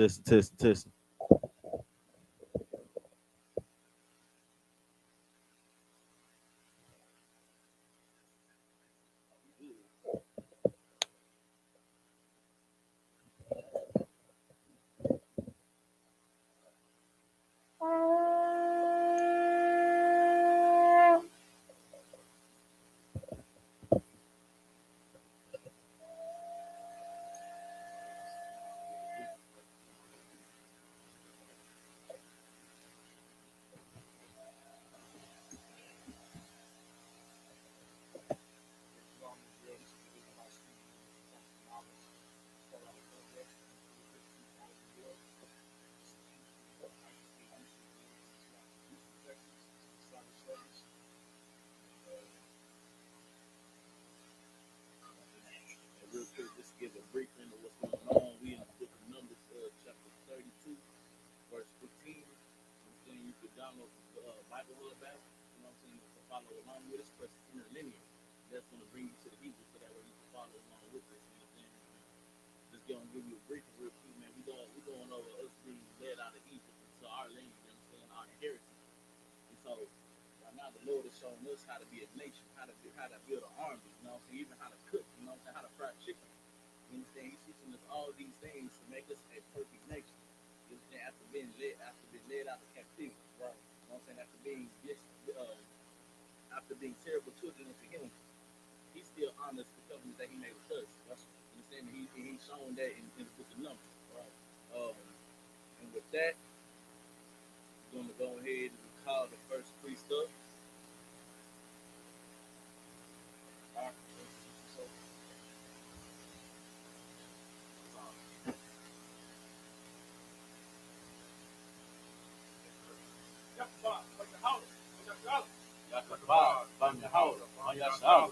test. Real quick, just to give a briefing of what's going on. We in the book of Numbers, chapter 32, verse 15. I'm saying you could download the Bible Hub app. You know what I'm saying? To follow along with us, press interlinear. That's going to bring you to the Hebrew, so that way you can follow along with us. You know what I'm saying? Just going to give you a briefing real quick, man. We going over us being led out of Egypt into our land. You know what I'm saying? Our inheritance. And so right now the Lord is showing us how to be a nation, how to build an army. You know what I'm saying? Even how to cook. You know what I'm saying? How to fry chicken. You understand? He's teaching us all these things to make us a perfect nation. You understand? After being led out of captivity, right? You know what I'm saying? After being terrible children unto him, he still honors the covenant that he made with us. That's, you understand? He's showing that in the book of Numbers, right? And with that, we're going to go ahead and call the first priest up. All right. YAHANNA.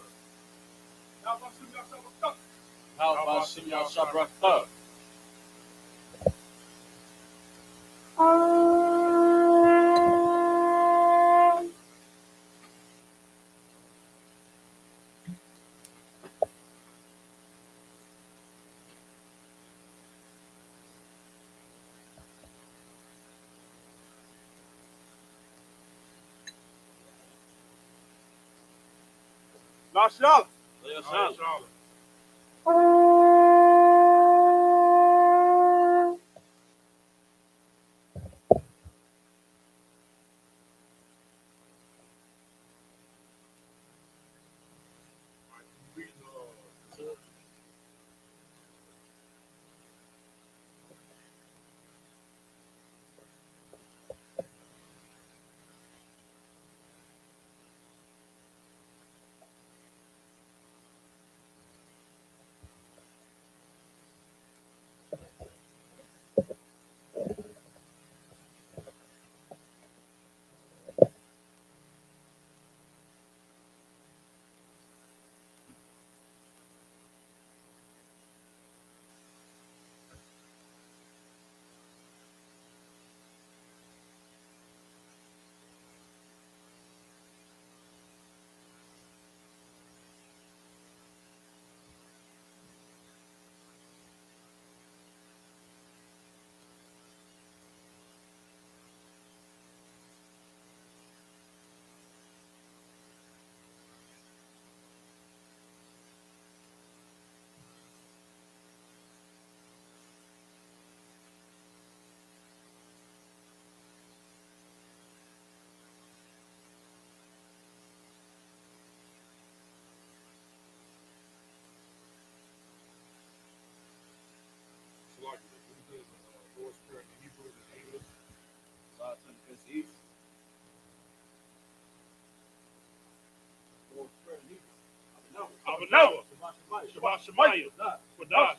Shabbat Shemayah, Quadash,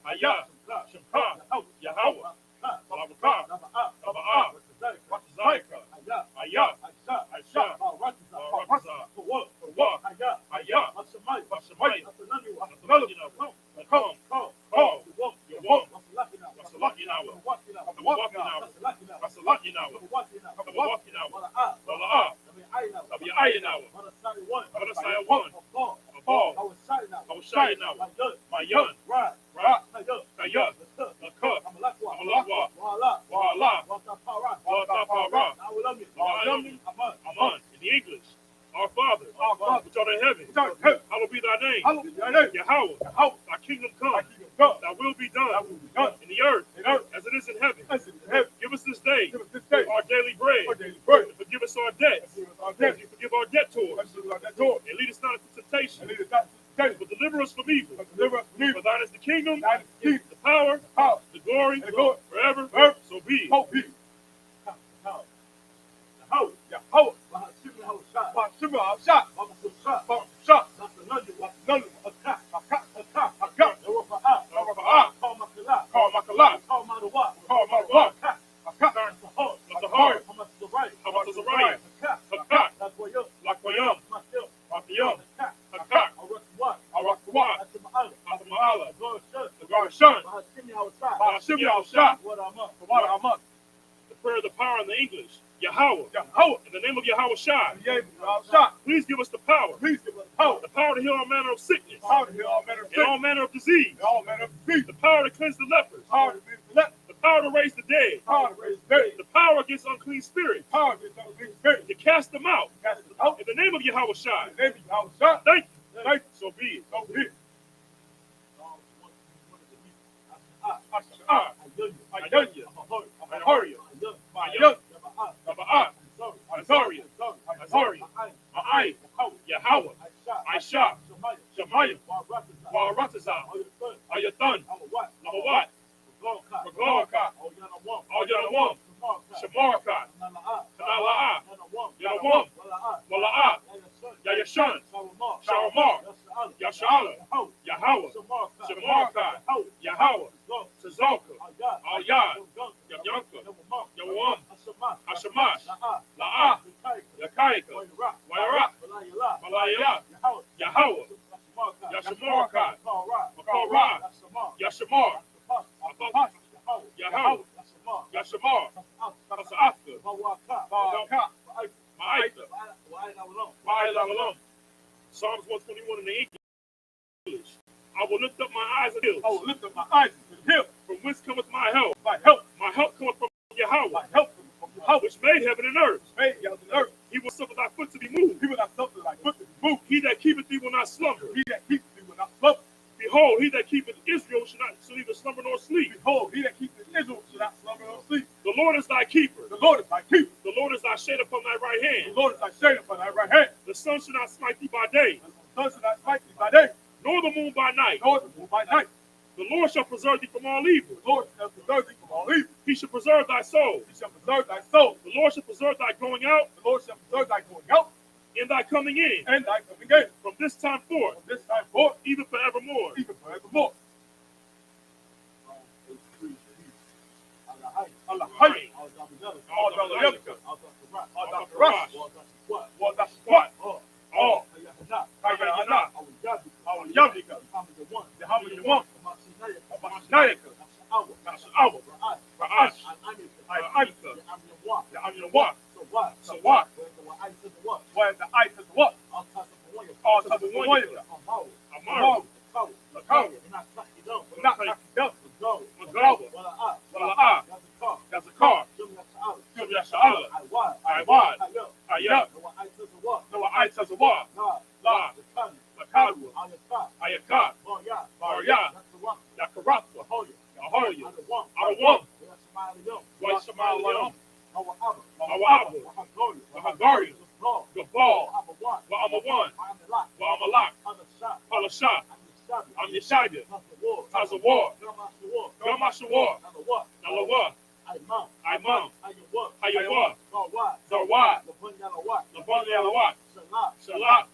I.S.U.P.K, Yahweh, Sabbath, Zayka, I.S.U.P.K, my young, right, I'm a done in the earth as it is in heaven. Give us this day our daily bread. And forgive us our debts as we forgive our debtors. And lead us not into temptation, but deliver us from evil. For thine is the kingdom, the power, the glory, forever. So be it. The prayer of the power in the English. Yahweh. In the name of Yahweh, please give us the power. The power to heal all manner of sickness. And all manner of disease. The power to cleanse the lepers. The power to raise the dead. The power against unclean spirits. To cast them out. In the name of Yahweh. Thank you. So be it. Yahweh, I.S.U.P.K, Shemaiah, Waratazah, Ayathan, Lawat, Magorka, Al-Yanawam, Shamarka, Kanala'a, Yanawam, Wala'a, Yayashan, Sharamar, Yashala, Yahweh, Shamarka, Yahweh, Tazalka, Al-Yad, Yayanka, Yawam, Ashamash, La'a, Yakaika, Wairak, Malayah, Yahweh, Yashamarka, Makara, Yashamar, Yahweh, Yashamar, Asafka, Ma'aita, Psalms 121 in the English. I will lift up my eyes to the hills. From whence cometh my help? My help cometh from Yahweh, which made heaven and earth. He will suffer thy foot to be moved. He that keepeth thee will not slumber. Behold, he that keepeth Israel shall neither slumber nor sleep. The Lord is thy keeper. The Lord is thy shade upon thy right hand. The sun shall not smite thee by day, nor the moon by night. The Lord shall preserve thee from all evil. He shall preserve thy soul. The Lord shall preserve thy going out and thy coming in. From this time forth, even forevermore. SHALAM,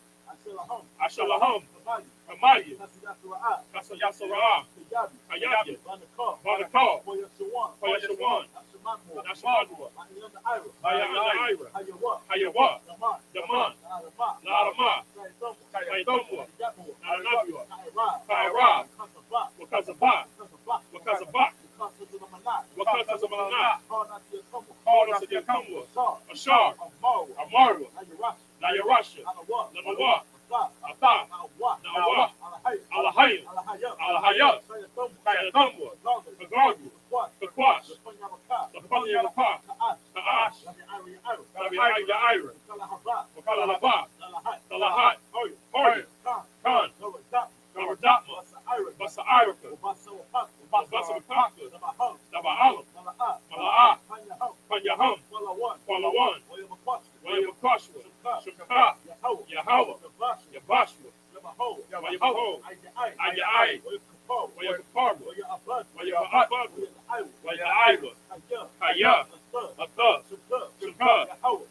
Sabbath, Mala'ah, Panyahum, Palawan, YAHANNA, SHALAM, Yahweh, Yabashua, Yabaho, I.S.U.P.K, YAHANNA, I.S.U.P.K,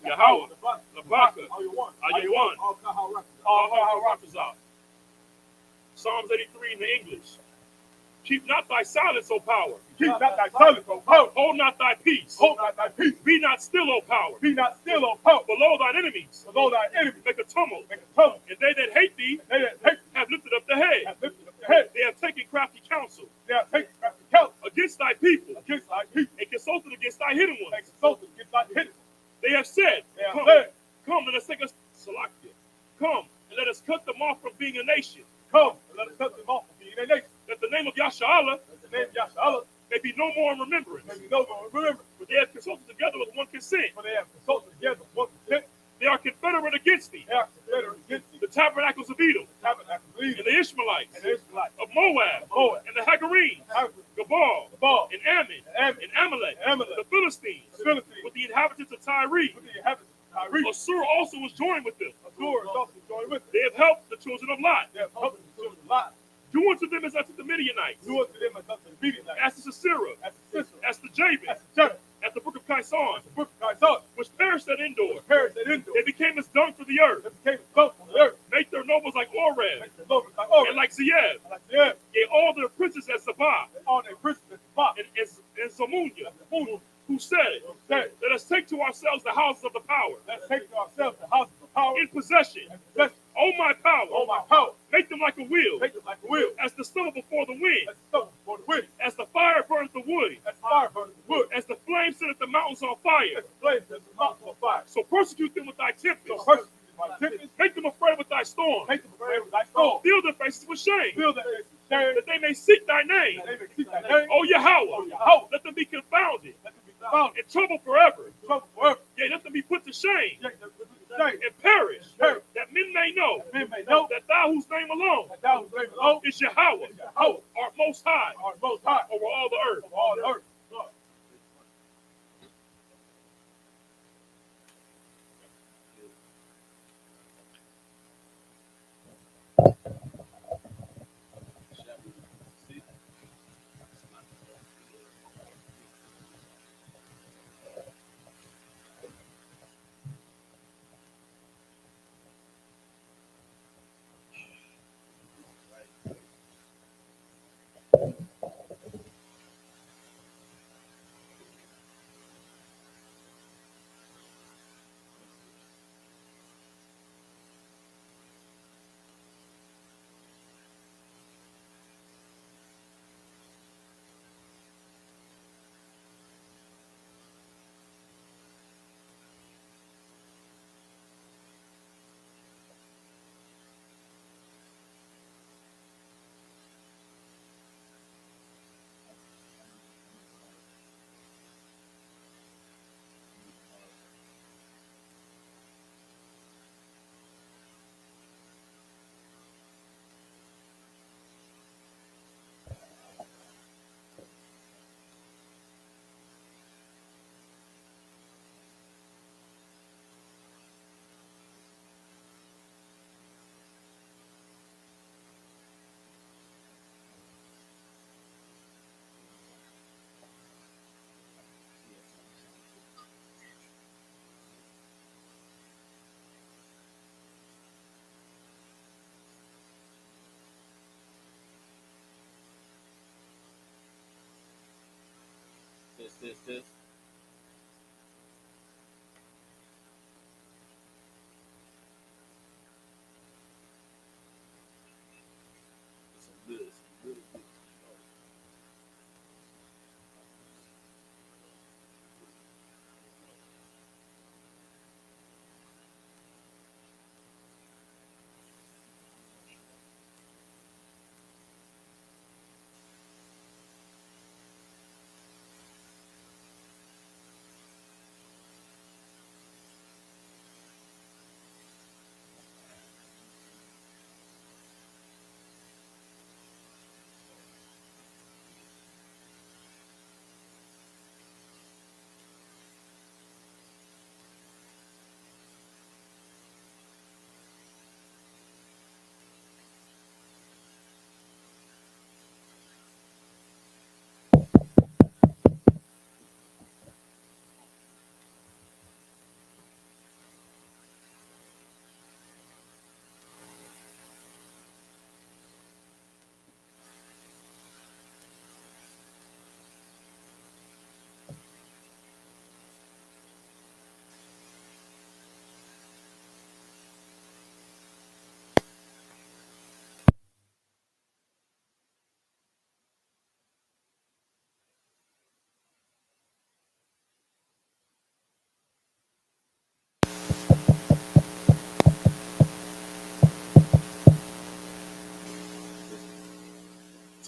Yahweh, Labaka, I.S.U.P.K, all Rakazah. Psalms 83 in the English. Keep not thy silence, O power. Keep not thy silence, O power. Hold not thy peace. Hold not thy peace. Be not still, O power. Be not still, O power. Below thine enemies. Below thy enemies. Make a tumult. Make a tumult. And they that hate thee They that hate have lifted up the head. have lifted up their head. They have taken crafty counsel They have taken crafty counsel against thy people. against thy people. And consulted against thy hidden And ones. consulted against thy hidden. They have said, They have come, said, come, let us take us Salakia. Come and let us cut them off from being a nation. come and let us cut them off from being a nation. That the name of Yasharallah That the name of Yahshua may be no more in remembrance. may be no more remembered. For they have consulted together with one consent. For they have consulted together with one consent. They are confederate against thee. They are confederate against thee. The tabernacles of Edom, The tabernacle of and Edom, the Ishmaelites, and the Israelites, of Moab, Moab, and the Hagarenes, Gabal, the Baal, and Ammon, Ammon, and Amalek, and Amalek, the Philistines, the Philistines, with the inhabitants of Tyre. with the inhabitants of Tyre. Assur also was joined with them. Assur is also joined with them. They have helped the children of Lot. They have helped the children of Lot. Do unto them as unto the Midianites, Do unto them as unto the Midianites, as to Sisera, as the Sisera, as to Jabin, as the Jebus, as the brook of Kison, as the brook of Kison, which perished at Endor. perished at Endor. They became as dung for the earth. They became a dump on the earth. Make their nobles like Oreb, Make their lovers like Oreb, and like Zeeb, and like Zeeb, and all their princes as Sabbath, and all their princes as Sabbath, and Zamunya, as the moon. who said, Said, let us take to ourselves the houses of the power, let's take to ourselves the houses of power in possession. and possession. O my power, Oh, my power, make them like a wheel, make them like a wheel, as the summer before the wind, as the summer before the wind, as the fire burns the wood, as fire burns the wood, as the flame setteth the mountains on fire. as the flames set the mountains on fire. So persecute them with thy So tempests, persecute my tempest, make them afraid with thy storm, make them afraid with thy storm. fill their faces with shame, Fill their faces with shame, that they may seek thy name. that they may seek thy name. O Yahweh, O Yahweh, let them be confounded, let them be found and troubled forever. in trouble forever. Yea, let them be put to shame, Yet they will be shame, and perish, Perish. that men may know that men may know that thou whose name alone that thou whose name alone is Yahweh, is Yahweh, art most high art most high over all the earth. over all the earth. This. Some good, some really good.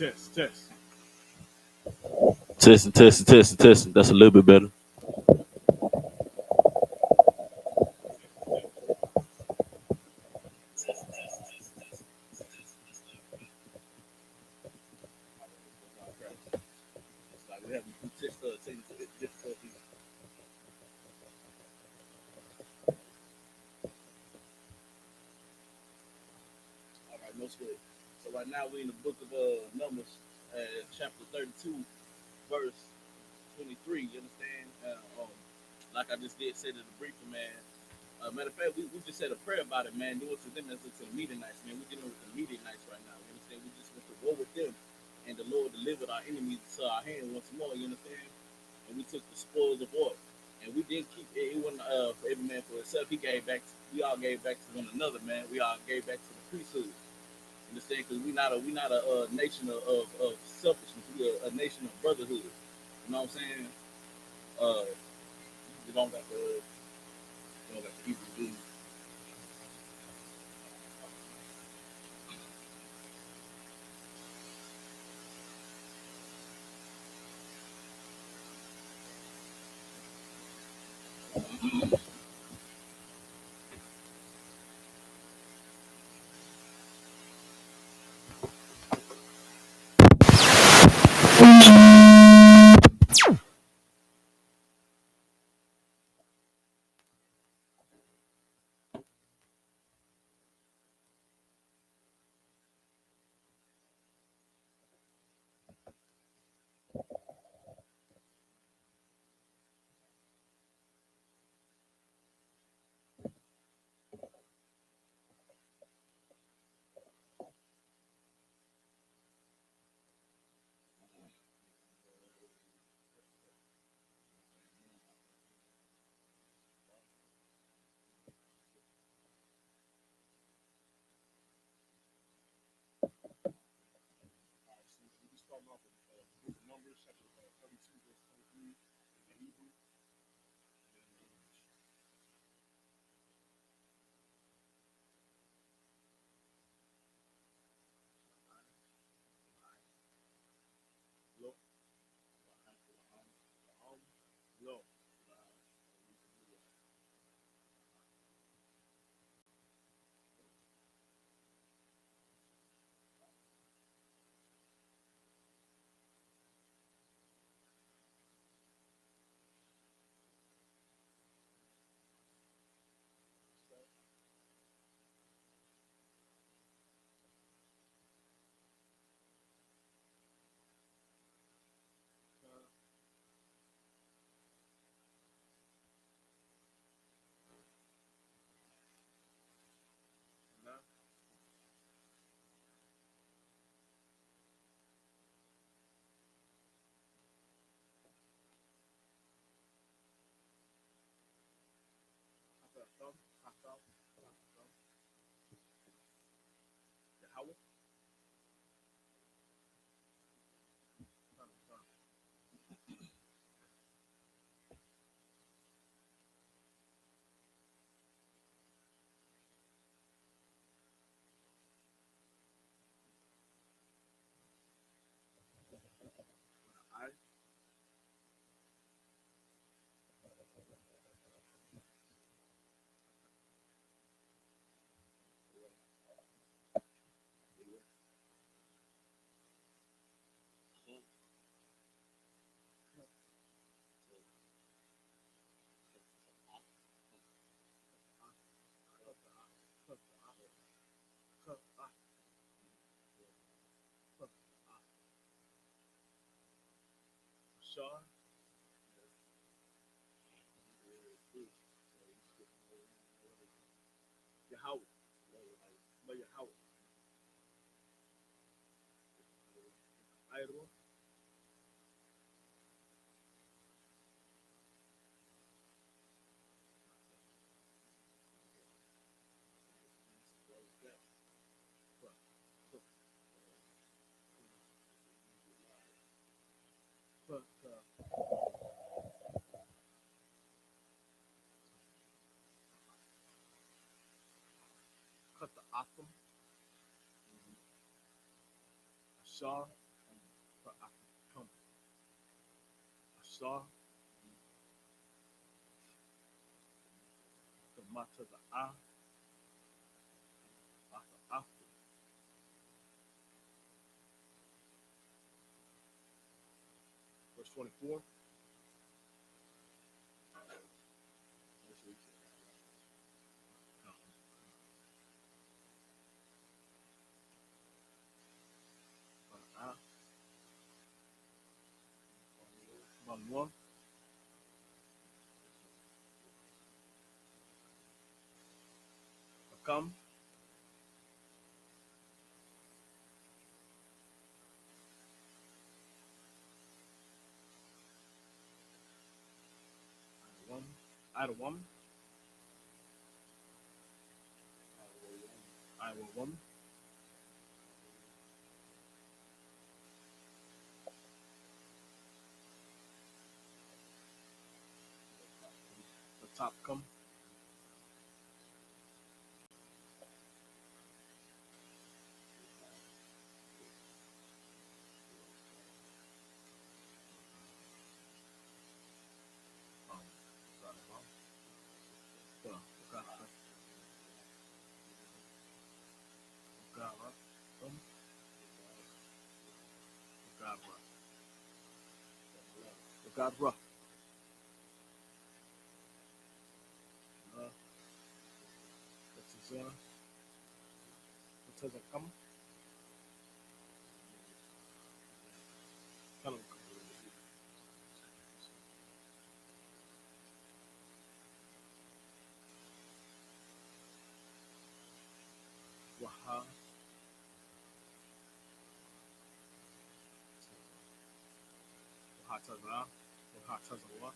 Test, test. Testing. That's a little bit better. It's like we have technical difficulties. All right, no sweat. So right now we're in the book of Numbers, chapter 32, verse 23. You understand? Like I just did said in the briefing, man. Matter of fact, we just said a prayer about it, man. Do it to them as to the Midianites, man. We're dealing with the Midianites right now. You understand? We just went to war with them, and the Lord delivered our enemies to our hand once more. You understand? And we took the spoils of war, and we did keep it. It wasn't for every man for himself. He gave back. We all gave back to one another, man. We all gave back to the priesthood. You understand? Because we not a nation of selfishness. We a nation of brotherhood. You know what I'm saying? Uh, we don't got the evil do. All right, so we start off with book of Numbers, chapter 32, verse 23, in Hebrew. And then English. Lo, lo. Yahweh. I, Shah, Yahweh. But Yahweh. I-R-O. Cut the Atom. Shah. Sar, the Ma to the A, after. Verse 24. Manuel, Akam, Idawam, Iwawam, the top come, Gadra, come, Waha, Wahatazara, Wahatazawa, All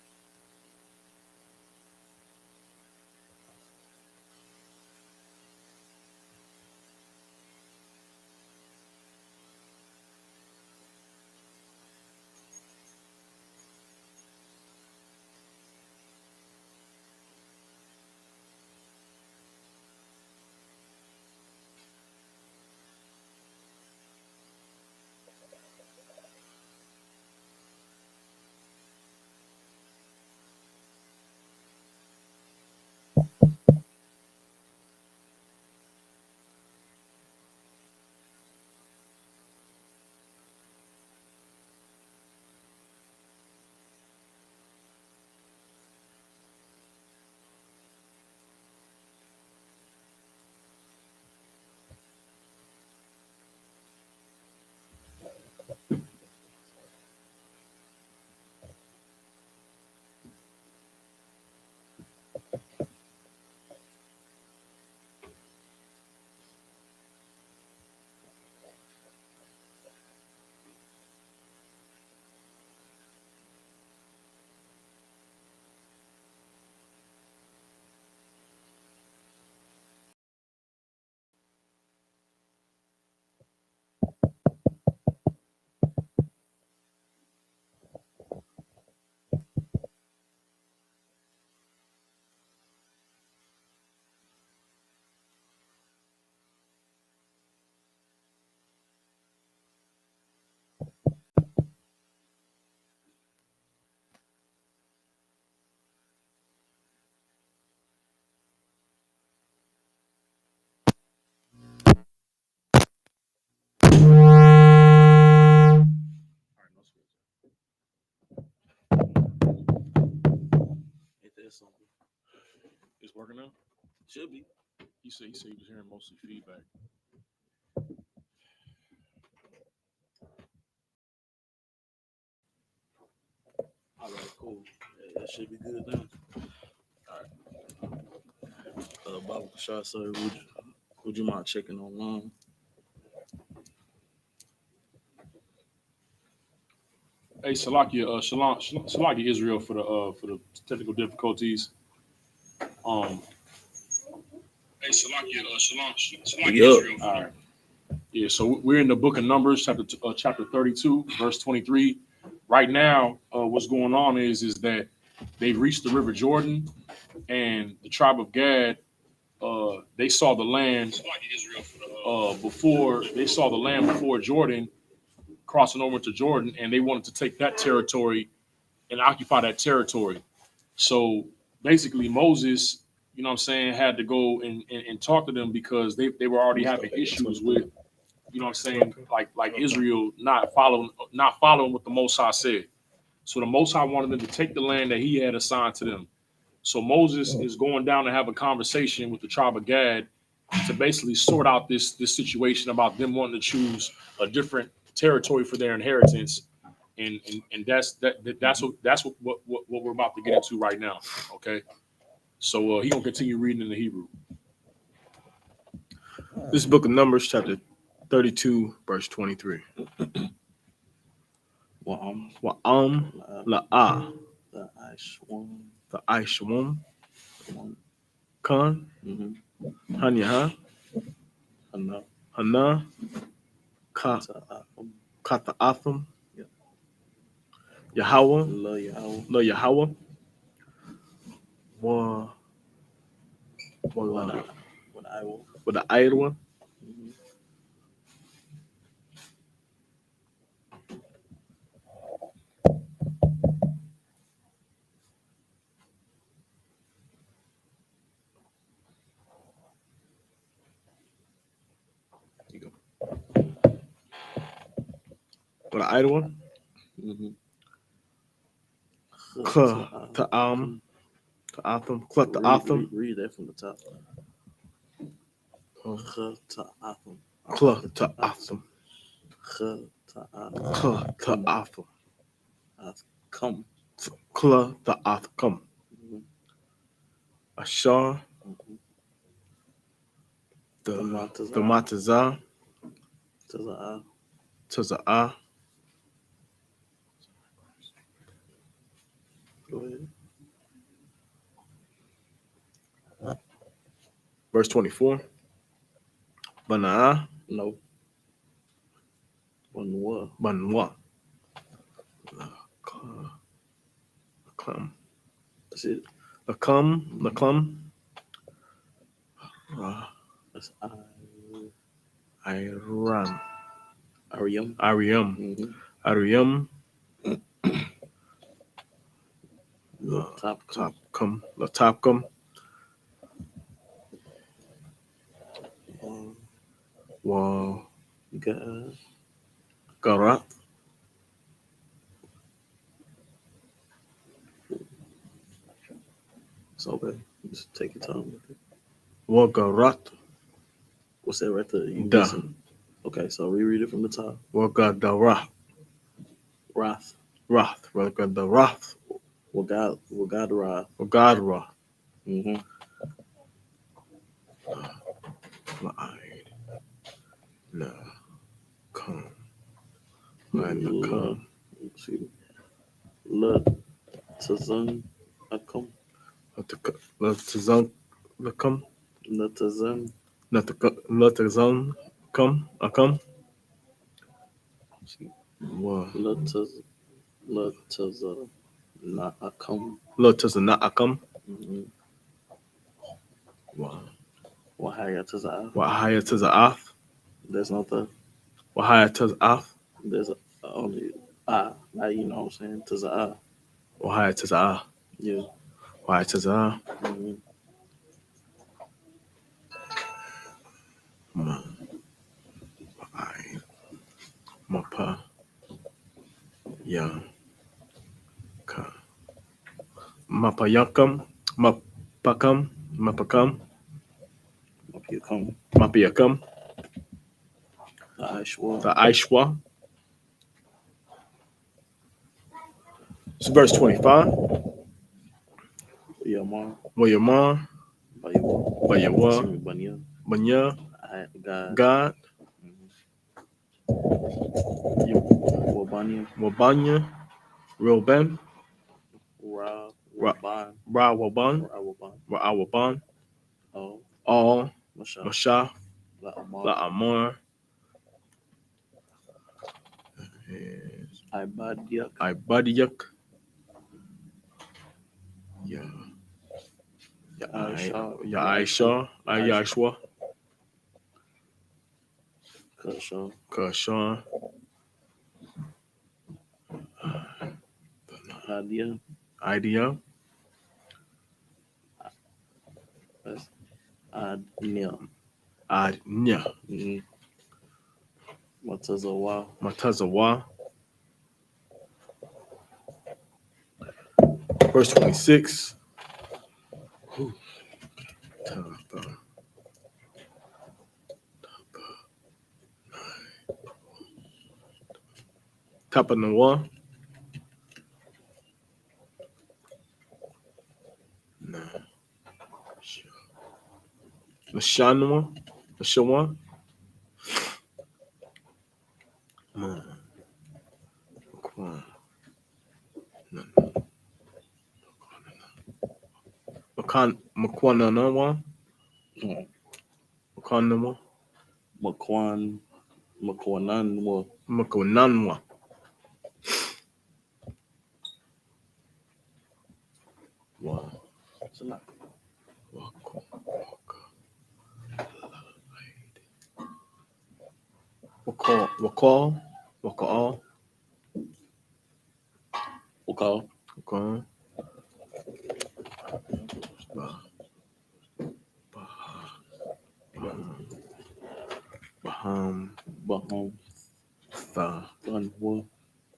right, no switch. ain't that something? It's working now? Should be. He said he was hearing mostly feedback. All right, cool. Yeah, that should be good now. Baba Kashar, sir, would you mind checking online? Hey, Salakia, Salakia Israel for the technical difficulties. Hey, Salakia, Salakia Yup. Israel. All right. Yeah, so we're in the book of Numbers, chapter 32, verse 23. Right now, what's going on is that they've reached the River Jordan, and the tribe of Gad, they saw the land before Jordan, crossing over to Jordan, and they wanted to take that territory and occupy that territory. So basically, Moses, you know what I'm saying, had to go and talk to them because they were already having issues with, you know what I'm saying, like Israel not following what the Most High said. So the Most High wanted them to take the land that he had assigned to them. So Moses is going down to have a conversation with the tribe of Gad to basically sort out this situation about them wanting to choose a different territory for their inheritance. And that's what we're about to get into right now. Okay. So he gonna continue reading in the Hebrew. This is Book of Numbers, chapter 32, verse 23. Wa'am, La'ah, the I.S.U.P.K, the I.S.U.P.K, one, Khan, Hanyaha, Hanna, Hana, Ka, Ta'afum, Kata'atham, Yeah. Yahweh, La Yahweh, Lo Yahweh, Wa, What I will. with the Iowa, with the Iowa, Ta'am, Ta'atham, Kla Ta'atham, Read that from the top. Ta'afum, Kla Ta'atham, Ta'afum, Kla Ta'atham, come. Kla Ta'atham, Ashar, the Matazah, Taza'ah, Go ahead. verse 24. Bana'ah, No. One Banwa, Lakam, That's it. Lakam, That's Iram, Ariam. Ariam, Ariam, Top. Latapkum, Wa, God. Garat, It's okay. Just take your time with it. Wa Garat, What's that right there? You Da. listen. Okay, so reread it from the top. Wa Gadarah, Wrath. Wrath, Wa Gadarath, What God wrath. Wa Gadrah, La'aid, La, Come, Come, See. La Tazan Akum. Latazan, Lakam, La Tazan. Latazan, Come, Akam, Wa, La Tazan. Na Akum. Latazana Akam, Wa, Wahaya Taza'af. Wahaya Taza'af, There's not the. Wahaya Taza'af, There's only now you know what I'm saying. Taza'af. Wahaya Taza'af, Yeah. Wahaya Taza'af, Ma, Wa'ai, Mapa, Ya, Ka, Mapayakam, Mapakam, Mapakam, Come. Mapayakam, The I.S.U.P.K. the I.S.U.P.K. It's verse 25. Yamar. Wayamar, Wayawa, Banya. Banya, God. God, Wabanya. Wabanya, Reuben, Waban. Rawaban, Ra'awaban, Oh. All, Masha. Mashah, La'amar. La'amar, Ibadiak. Ibadiak, Ya'isha, Ayashwa, Kasha. Kashan, Adia. Idea. That's Adnia. Adnya. Matazawa. Matazawa. Verse 26. Tapanawa. Lashanwa. Lashawa. Makwananawa. Makwananawa. Makwananwa. Makwananwa. Wow. Wakal.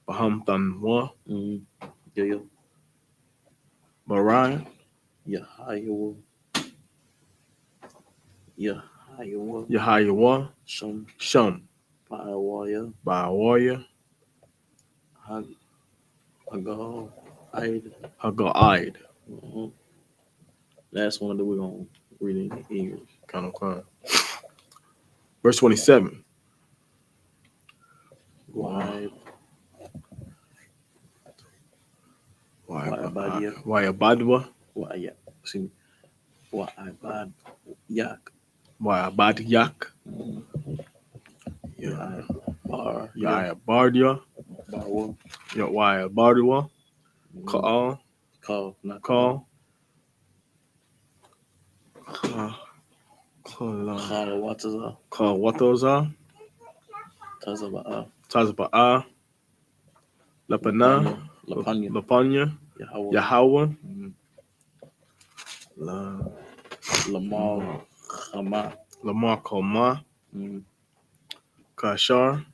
Baham Thanwa. Yeah. Mariah. Yahayawa. Yahayawa. Shum. Bawaya. Bawaya. Hagal. Aid. Hagal. Last one that we're gonna read in English. Kind of. Verse 27. Wayabadwa. Wayabadyak. Yabardia. Wayabardwa. Call. Wataza. Tazaba'a. Lapanya. Yahweh. Lamar Koma. Kashar.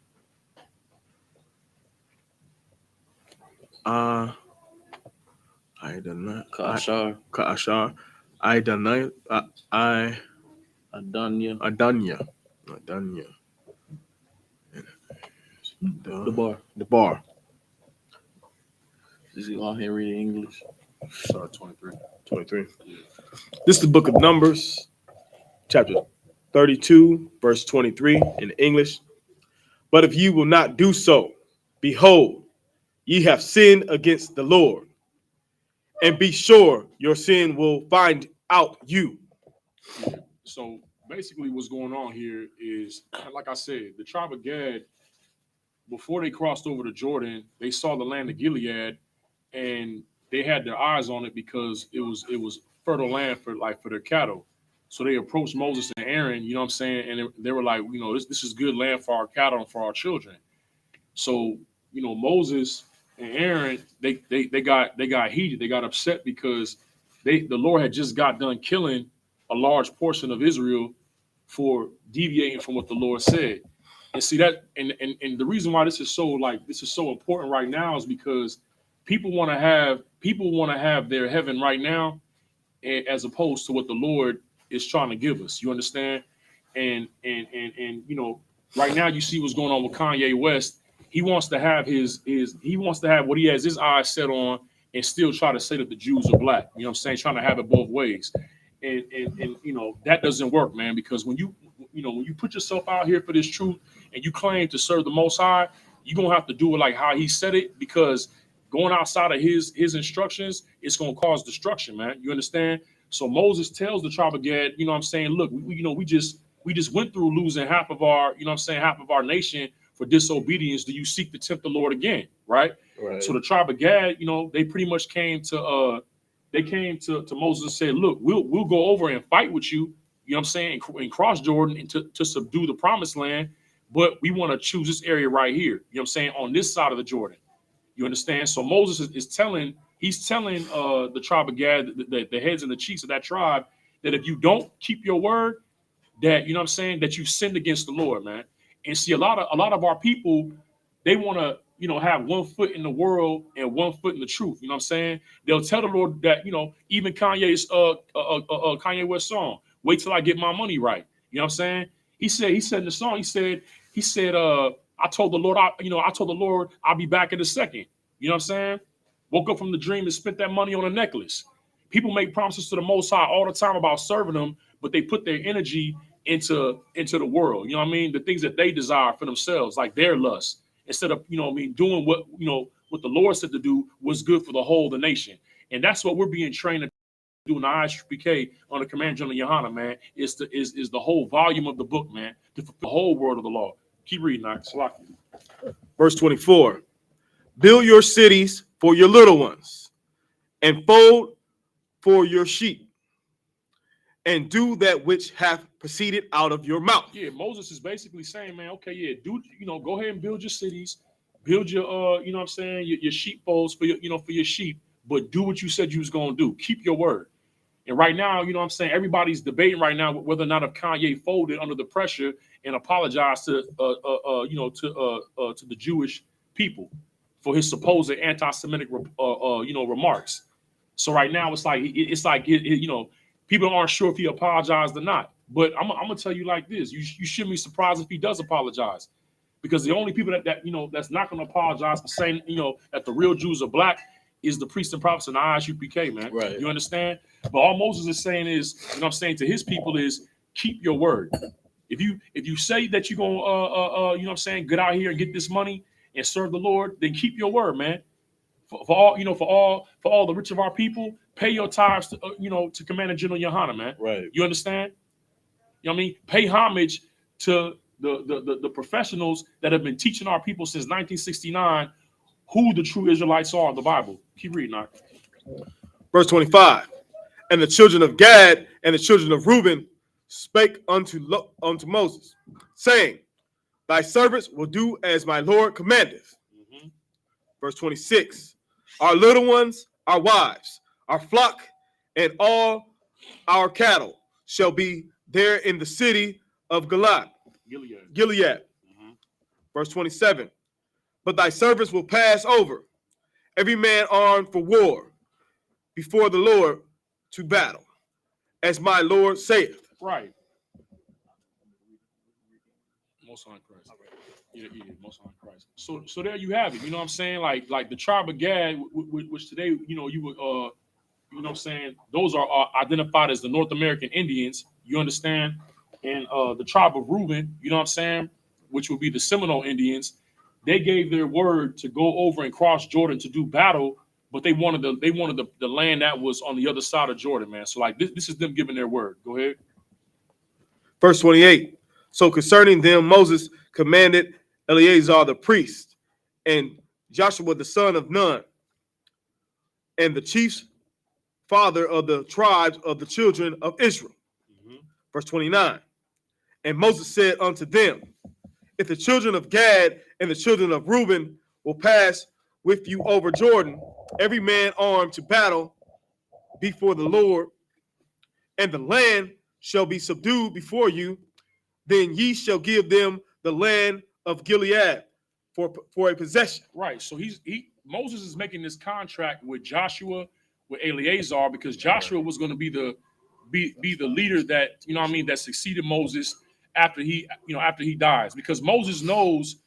Kashar. Adanya. The bar. Is he on here reading English? 23. This is the book of Numbers, chapter 32, verse 23 in English. But if you will not do so, behold, ye have sinned against the Lord, and be sure your sin will find out you. So basically what's going on here is, like I said, the tribe of Gad, before they crossed over to Jordan, they saw the land of Gilead, and they had their eyes on it because it was fertile land for their cattle. So they approached Moses and Aaron, you know what I'm saying, and they were like, this is good land for our cattle and for our children. So Moses and Aaron, they got heated, they got upset because the Lord had just got done killing a large portion of Israel for deviating from what the Lord said. And see that, and the reason why this is so important right now is because people want to have their heaven right now, as opposed to what the Lord is trying to give us. You understand? And right now you see what's going on with Kanye West. He wants to have what he has his eyes set on, and still try to say that the Jews are black. You know what I'm saying? Trying to have it both ways. And that doesn't work, man, because when you put yourself out here for this truth and you claim to serve the Most High, you're gonna have to do it like how He said it, because going outside of His instructions, it's gonna cause destruction, man. You understand? So Moses tells the tribe of Gad, you know what I'm saying, look, we just went through losing half of our, half of our nation for disobedience. Do you seek to tempt the Lord again? Right. So the tribe of Gad, they pretty much came to Moses and said, look, we'll go over and fight with you, you know what I'm saying, and cross Jordan and to subdue the promised land, but we want to choose this area right here, you know what I'm saying, on this side of the Jordan. You understand? So Moses is telling, he's telling the tribe of Gad, the heads and the chiefs of that tribe, that if you don't keep your word, that, you know what I'm saying, that you sinned against the Lord, man. And see, a lot of our people, they want to, you know, have one foot in the world and one foot in the truth. You know what I'm saying? They'll tell the Lord that, you know, even Kanye's Kanye West song, "Wait till I get my money right." You know what I'm saying? He said in the song, he said, I told the Lord, I told the Lord I'll be back in a second. You know what I'm saying? Woke up from the dream and spent that money on a necklace. People make promises to the Most High all the time about serving them, but they put their energy into the world. You know what I mean? The things that they desire for themselves, like their lust, instead of, you know what I mean, doing what, you know, what the Lord said to do was good for the whole of the nation. And that's what we're being trained to do in the I.S.U.P.K on the Command General YAHANNA, man, is the whole volume of the book, man, to fulfill the whole word of the law. Keep reading, Salaki. Verse 24. Build your cities for your little ones, and fold for your sheep, and do that which hath proceeded out of your mouth. Yeah, Moses is basically saying, man, okay, yeah, do, you know, go ahead and build your cities, build your you know what I'm saying, your sheepfolds for your, you know, for your sheep, but do what you said you was gonna do. Keep your word. And right now, you know what I'm saying, everybody's debating right now whether or not if Kanye folded under the pressure and apologized to you know, to the Jewish people for his supposed anti-Semitic you know, remarks. So right now it's like you know, people aren't sure if he apologized or not. But I'm gonna tell you like this: you shouldn't be surprised if he does apologize, because the only people that you know that's not gonna apologize for saying, you know, that the real Jews are black is the priests and prophets and the I.S.U.P.K, man. Right. You understand? But all Moses is saying is, you know what I'm saying, to his people is keep your word. If you say that you're gonna you know what I'm saying, get out here and get this money and serve the Lord, then keep your word, man. For all, you know, for all the rich of our people, pay your tithes to, you know, to Commander General YAHANNA, man. Right. You understand? You know what I mean? Pay homage to the professionals that have been teaching our people since 1969 who the true Israelites are in the Bible. Keep reading, Mark. Verse 25. And the children of Gad and the children of Reuben spake unto Moses, saying, Thy servants will do as my Lord commandeth. Verse 26. Our little ones, our wives, our flock, and all our cattle shall be there in the city of Gilead. Verse 27. But thy servants will pass over, every man armed for war, before the Lord to battle, as my Lord saith. Right. Most High Christ. Yeah, Most High Christ. So there you have it. You know what I'm saying? Like the tribe of Gad, which today, you know, you would you know what I'm saying, those are identified as the North American Indians. You understand? And the tribe of Reuben, you know what I'm saying, which would be the Seminole Indians, they gave their word to go over and cross Jordan to do battle, but they wanted the land that was on the other side of Jordan, man. So like this is them giving their word. Go ahead. Verse 28. So concerning them, Moses commanded Eleazar the priest, and Joshua the son of Nun, and the chiefs, father of the tribes of the children of Israel. Verse 29. And Moses said unto them, if the children of Gad and the children of Reuben will pass with you over Jordan, every man armed to battle before the Lord, and the land shall be subdued before you, then ye shall give them the land of Gilead for a possession. Right. So Moses is making this contract with Joshua, with Eleazar, because Joshua was going to be the leader that, you know what I mean, that succeeded Moses after he dies. Because Moses knows,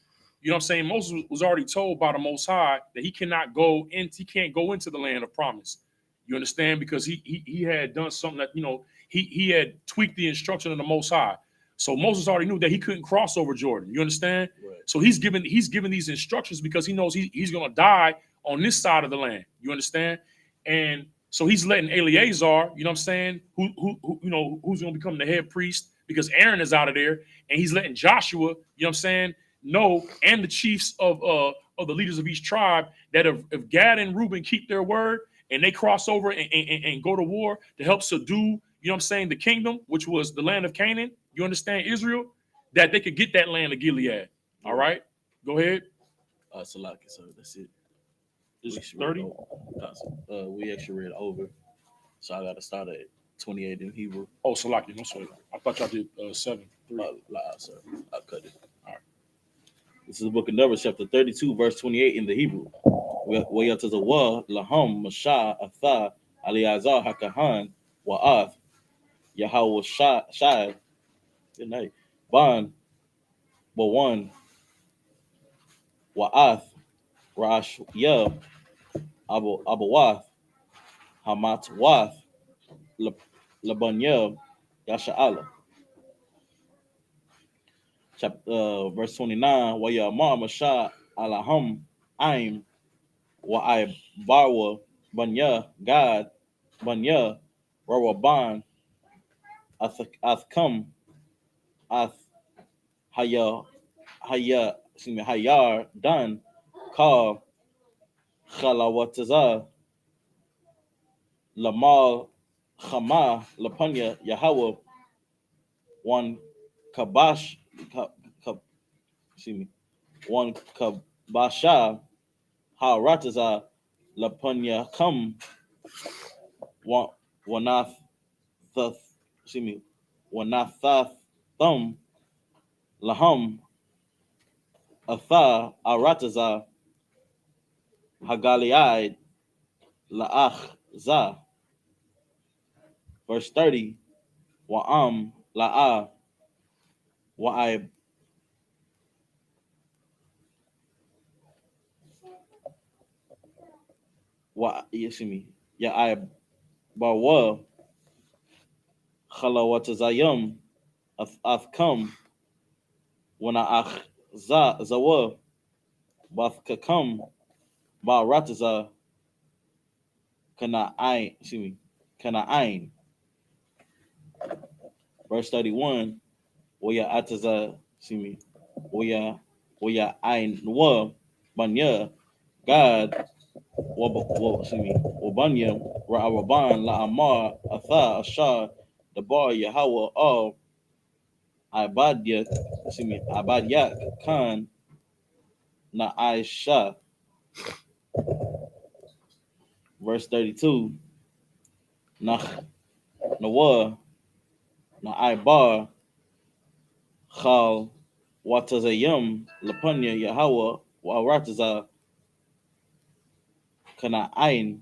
you know what I'm saying, Moses was already told by the Most High that he can't go into the land of promise. You understand? Because he had done something that, you know, he had tweaked the instruction of the Most High. So Moses already knew that he couldn't cross over Jordan. You understand? Right. So he's given these instructions because he knows he's going to die on this side of the land. You understand? And so he's letting Eleazar, you know what I'm saying, who you know, who's going to become the head priest because Aaron is out of there, and he's letting Joshua, you know what I'm saying, know, and the chiefs of the leaders of each tribe that if Gad and Reuben keep their word and they cross over and go to war to help subdue, you know what I'm saying, the kingdom, which was the land of Canaan, you understand, Israel, that they could get that land of Gilead. All right, go ahead. Salaki, so that's it. It's We should read 30. over. We actually read over, so I got to start at 28 in Hebrew. Oh, Salaki, no sweat. I thought y'all did 7, 3. Sir, I cut it. All right. This is the book of Numbers, chapter 32, verse 28 in the Hebrew. Wayatazawa laham masha atha aliazar hakahan wa'ath Yahweh Shai. Good night. Ban Bawan Wa'ath Rash Ya Abawath Hamat Wath Labanya Yasha'ala. Chapter verse 29. Wa Yamar Masha Alaham Aim Wa'ai Barwa Banya God Banya Rawaban Athkam Ath Hayar Dan Ka Khalawataza Lamal Chama Lapanya Yahweh one Kabash ka, ka, one Kabasha Ha Lapanya Kam one Wanath the Wanathath Thum Laham Atha Arataza Hagaliad Laach Za. Verse 30. Wa'am La'a Wa'ai Ya'ai Barwa Khalawatazayam Athkam Wana'ach Zawa Bathkakam Ba'rataza Kana'ain. Verse 31. Waya Ataza Waya Ain Wa Banya God Wabanya Ra'araban La'amar Atha Ashar the bar Yahweh all Abadyak Khan Na Aisha. Verse 32. Nach Nawa Na Ibar Khal Watazayim Lapanya Yahweh Wa'rataza Kana Ain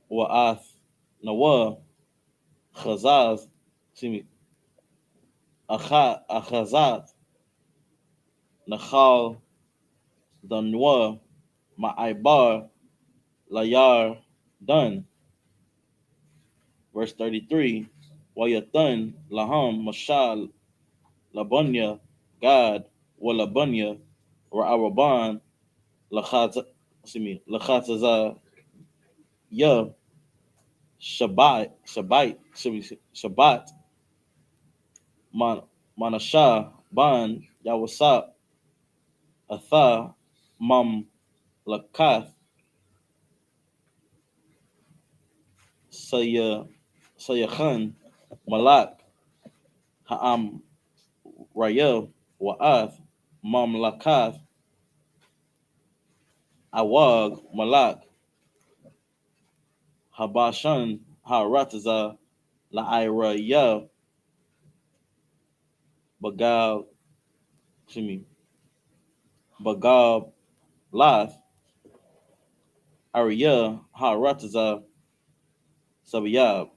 Wa'ath Nawa Khazaz Achazat Nachal Danwa Ma'aibar Layar Dun. Verse 33. Wayatun Laham Mashal Labunya God Walabunya Ra'araban Lachataza Ya Shabbat Manasha Ban Yawasap Atha Mam Lakath Sayakhan Malak Ha'am Raya Wa'ath Mam Lakath Awag Malak Habashan Harataza La'ira Bagal Bagal Lath Arya Harataza Sabiyab.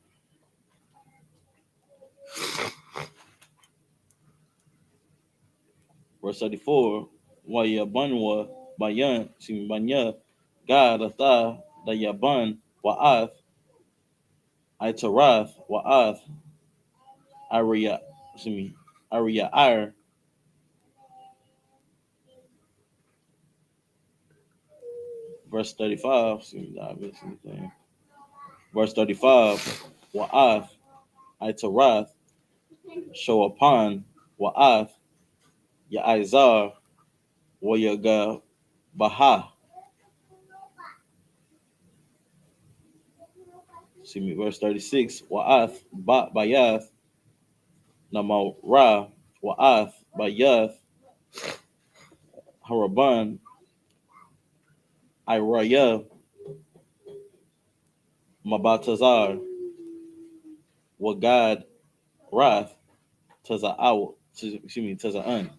Verse 34. Waya Banwa Banya God Atha Dayaban Wa'ath Itarath Wa'ath Arya Ir. Verse 35. Verse 35. Wa'ath Itarath Show upon Wa'ath Ya'izar Wayaga Baha. Verse 36. Wa'ath Bayath Namara Wa'ath Bayath Haraban Iraya Mabatazar Wagad Wrath Taza'aw. Excuse me, Taza'an.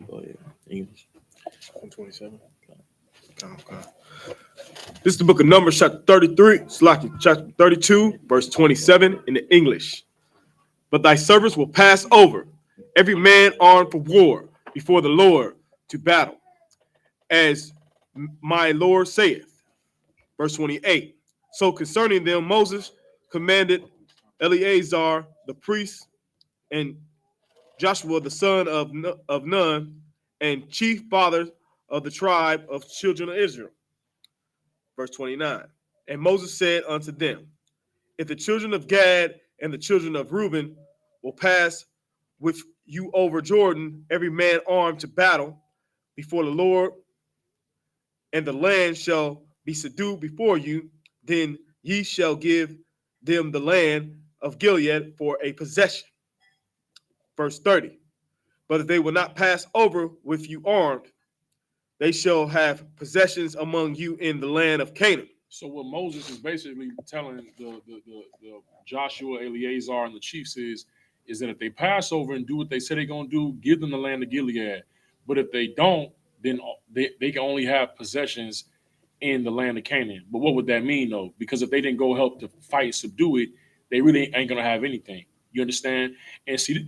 Go ahead. English. 127. Okay. This is the book of Numbers, chapter 33, Slaki, chapter 32, verse 27 in the English. But thy servants will pass over, every man armed for war, before the Lord to battle, as my Lord saith. Verse 28. So concerning them, Moses commanded Eleazar the priest and Joshua the son of Nun, and chief fathers of the tribe of children of Israel. Verse 29. And Moses said unto them, if the children of Gad and the children of Reuben will pass with you over Jordan, every man armed to battle before the Lord, and the land shall be subdued before you, then ye shall give them the land of Gilead for a possession. Verse 30. But if they will not pass over with you armed, they shall have possessions among you in the land of Canaan. So what Moses is basically telling the Joshua, Eleazar, and the chiefs is that if they pass over and do what they say they're going to do, give them the land of Gilead. But if they don't, then they can only have possessions in the land of Canaan. But what would that mean, though? Because if they didn't go help to fight and subdue it, they really ain't going to have anything. You understand? And see,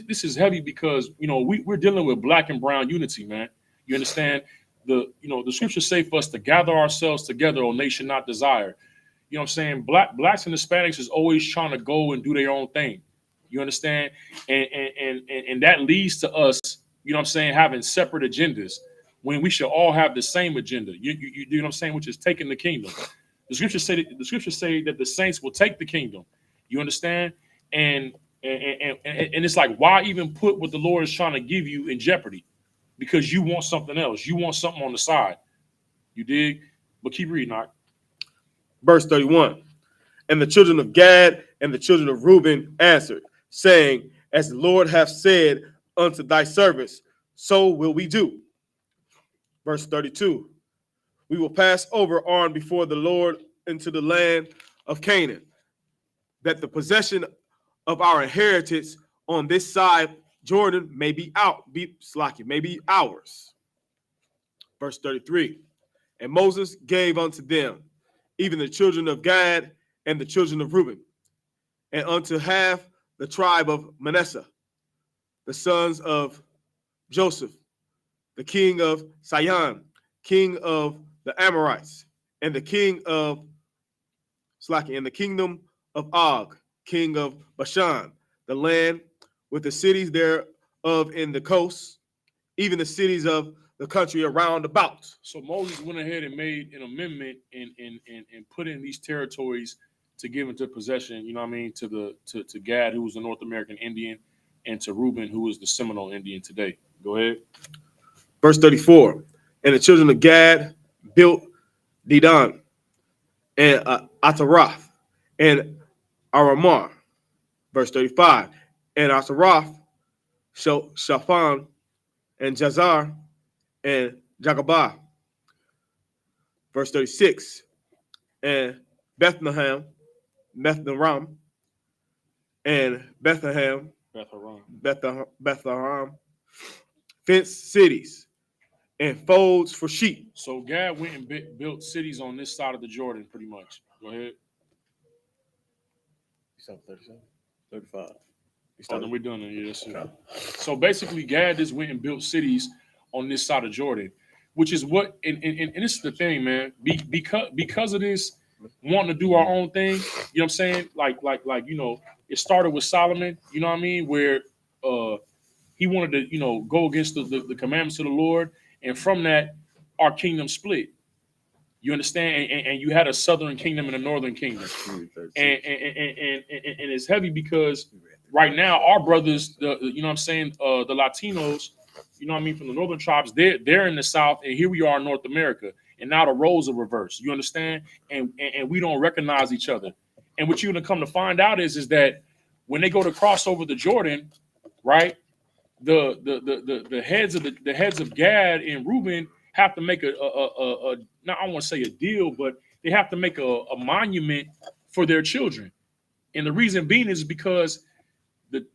this is heavy because, you know, we're dealing with black and brown unity, man. You understand? The scriptures say for us to gather ourselves together, O nation not desire. You know what I'm saying? Blacks and Hispanics is always trying to go and do their own thing. You understand? And that leads to us, you know what I'm saying, having separate agendas when we should all have the same agenda. You know what I'm saying, which is taking the kingdom. The scriptures say that the saints will take the kingdom. You understand? And it's like, why even put what the Lord is trying to give you in jeopardy? Because you want something else. You want something on the side. You dig? But keep reading, Art. Verse 31. And the children of Gad and the children of Reuben answered, saying, as the Lord hath said unto thy servants, so will we do. Verse 32. We will pass over armed before the Lord into the land of Canaan, that the possession of our inheritance on this side Jordan may be ours. Verse 33. And Moses gave unto them, even the children of Gad and the children of Reuben, and unto half the tribe of Manasseh, the sons of Joseph, the king of Sihon, king of the Amorites, and the king of and the kingdom of Og, king of Bashan, the land with the cities thereof in the coast, even the cities of the country around about. So Moses went ahead and made an amendment and put in these territories to give into possession, you know what I mean, to Gad, who was the North American Indian, and to Reuben, who is the Seminole Indian today. Go ahead. Verse 34. And the children of Gad built Dedan and Ataroth and Aramah. Verse 35. And Ataroth, Shaphan, and Jazar, and Jagabah. Verse 36. And Bethlehem, and Bethlehem, fenced cities and folds for sheep. So Gad went and built cities on this side of the Jordan, pretty much. Go ahead. 37, 35. Oh, then we're done. Yeah, that's it. So basically, Gad just went and built cities on this side of Jordan, which is what, and this is the thing, man. Because of this, wanting to do our own thing, you know what I'm saying? Like, you know, it started with Solomon, you know what I mean, where he wanted to, you know, go against the commandments of the Lord, and from that, our kingdom split. You understand? And you had a southern kingdom and a northern kingdom, and it's heavy because right now our brothers, you know what I'm saying, the Latinos, you know what I mean, from the northern tribes, they're in the south, and here we are in North America, and now the roles are reversed. You understand? And we don't recognize each other. And what you're gonna come to find out is that when they go to cross over the Jordan, right, the heads of Gad and Reuben have to make not I don't want to say a deal, but they have to make a monument for their children. And the reason being is because the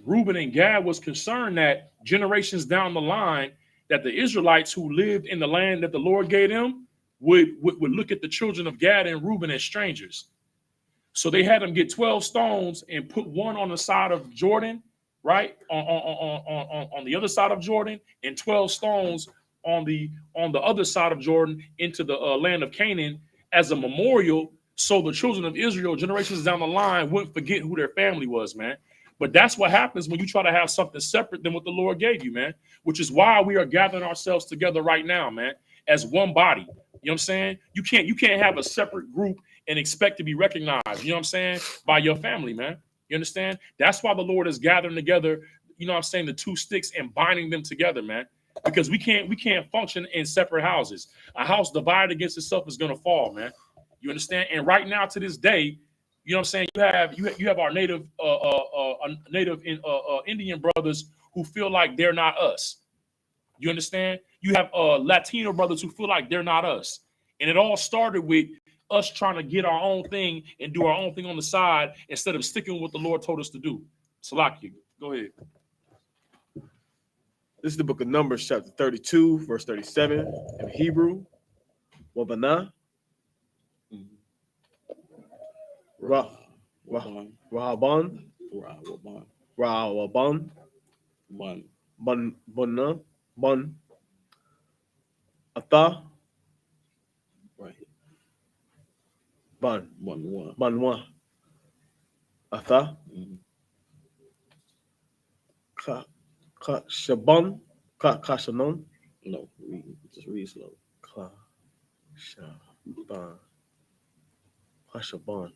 Reuben and Gad was concerned that generations down the line, that the Israelites who lived in the land that the Lord gave them would look at the children of Gad and Reuben as strangers. So they had them get 12 stones and put one on the side of Jordan, right, on the other side of Jordan, and 12 stones on the other side of Jordan into the land of Canaan as a memorial, so the children of Israel, generations down the line, wouldn't forget who their family was, man. But that's what happens when you try to have something separate than what the Lord gave you, man, which is why we are gathering ourselves together right now, man, as one body. You know what I'm saying? You can't have a separate group and expect to be recognized, you know what I'm saying, by your family, man. You understand? That's why the Lord is gathering together, you know what I'm saying, the two sticks and binding them together, man. Because we can't function in separate houses. A house divided against itself is gonna fall, man. You understand? And right now, to this day, you know what I'm saying, you have our native Indian brothers who feel like they're not us. You understand? You have Latino brothers who feel like they're not us. And it all started with us trying to get our own thing and do our own thing on the side instead of sticking with what the Lord told us to do. Salaki, go ahead. This is the book of Numbers, chapter 32, verse 37 in Hebrew. YAHANNA, Rahaban, Rahaban, Bunna, Bun, Atha, Right. Banwa, Atha, Shaban, Kashanon. No, just read slow. Kashaban.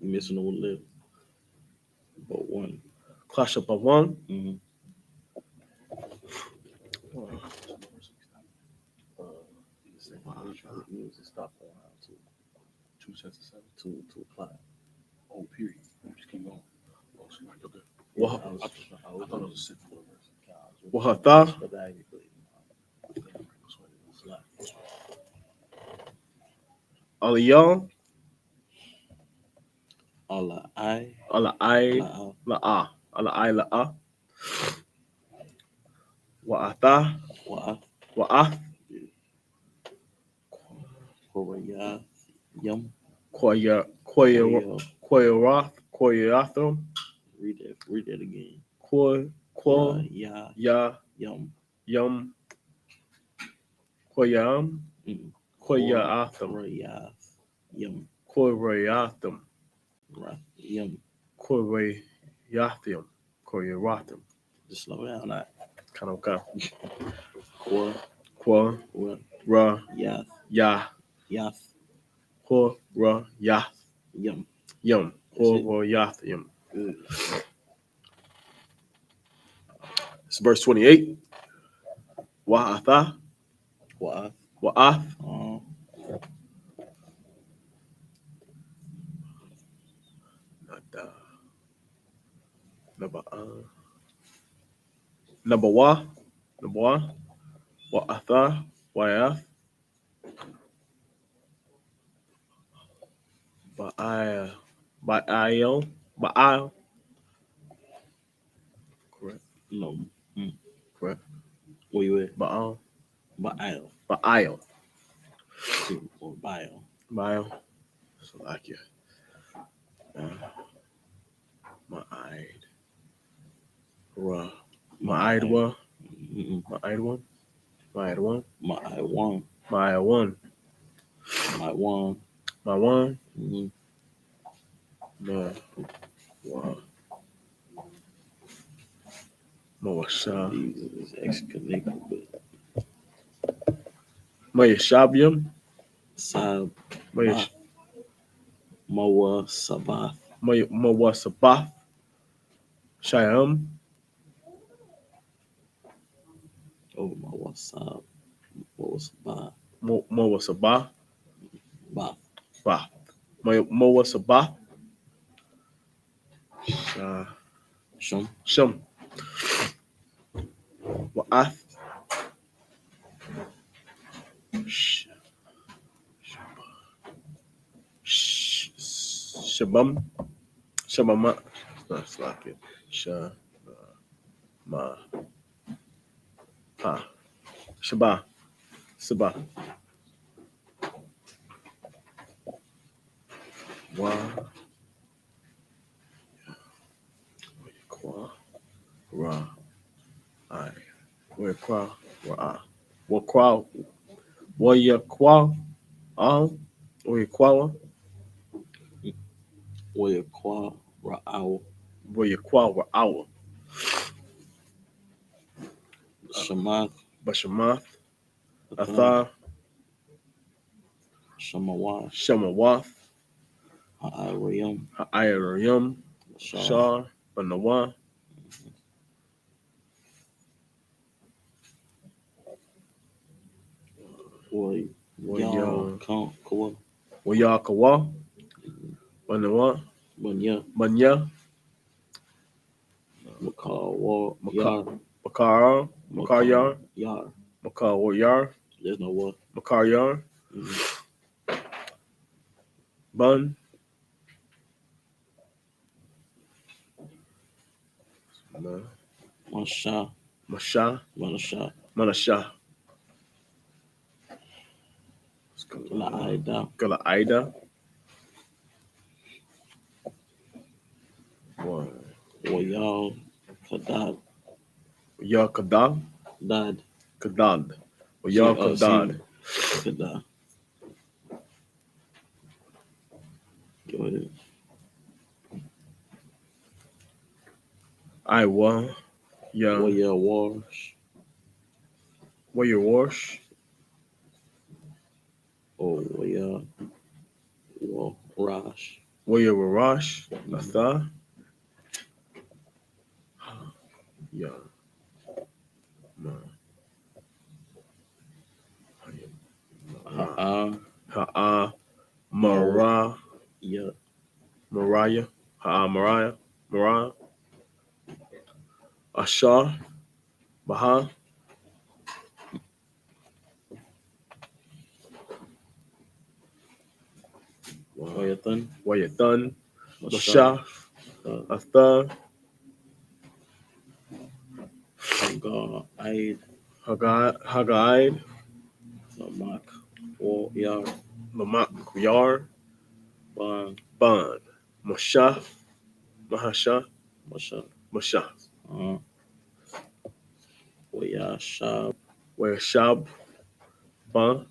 You missing one lip. But one. Kashaban. Mm-hmm. Stop around two sets of 7 to apply. Oh, period. You just keep going. Oh, so like, okay. Well, I thought it was a sit for the Wahatha, Aliyah, Allah I La'a, La'a, Wa'atha, Wa'ath, Koraya Yum. Koyatham, Read that again. Ya, Yum. Koyam, Korayath Yum. Korayatham, Yum. Korayatham. Just slow down that. Kind of okay. Kwa Ra, Yath Ya, Yath Ra, Yath, Yum. Yathim. Good. It's verse 28. Wa'atha, Wa'ath. Wa'ath, Nabawa, Wa'atha, Wa'ath, Ba'al. Correct. No. Correct. Where you at? Ba'al. Ba'al. Or Ba'al. So like you. Ma'aid. Ra. Ma'aidwa. Ma'aidwan. No. Wow. Mawasha. These is exconnected, but Mayashabium. Sab Mawa Sabbath. Sabath. Shayam. Oh, Mawa Sab. Sabbath. Mawa Sabah. Bath. Bath. Mawa Sabah. Shum. Shum. Ath. Shabam. Shabama. That's like it. Shama. Ha. Shaba. Saba. Wa. Qua. Ra. I. Where qua. Ra. What qua. What ya qua. All. Where qua. Wayakwa Ra'aw Where ya qua. Were our. Shamath Bashamath. Atha Atha. Shamawath Shamawath. Ha'arayam Ha'ayarayim. Shah Shar. Banawa. Way Y'all Kawa Wayakawa. Banawa. Banya Manya. Makawa Yar Makar. Makaryar. Yar. Makar Waryar. There's no what. Makaryar. Bun. Masha Masha. Manasha Manasha. La'aida Gala Ida. Wayal Kadad Ya Kadad. Dad Kadad. Ya Kadad. Kadad. Go ahead. Iowa. Ya. Waya Wash Where your wash. or Waya Rash. Where your Warash. Atha. Ya. Ha'a. Mara. Ya Mariah. Ha'a Mariah. Mariah. Ashar. Baha. Wayathan Wayathan. Masha Masha. Atha. Hagar Aid Hagaid. Lamak or Yar Lamak. Yar. Ban Ban. Masha. Mahasha. Masha Masha. Waya Shab Where Shab. Ban.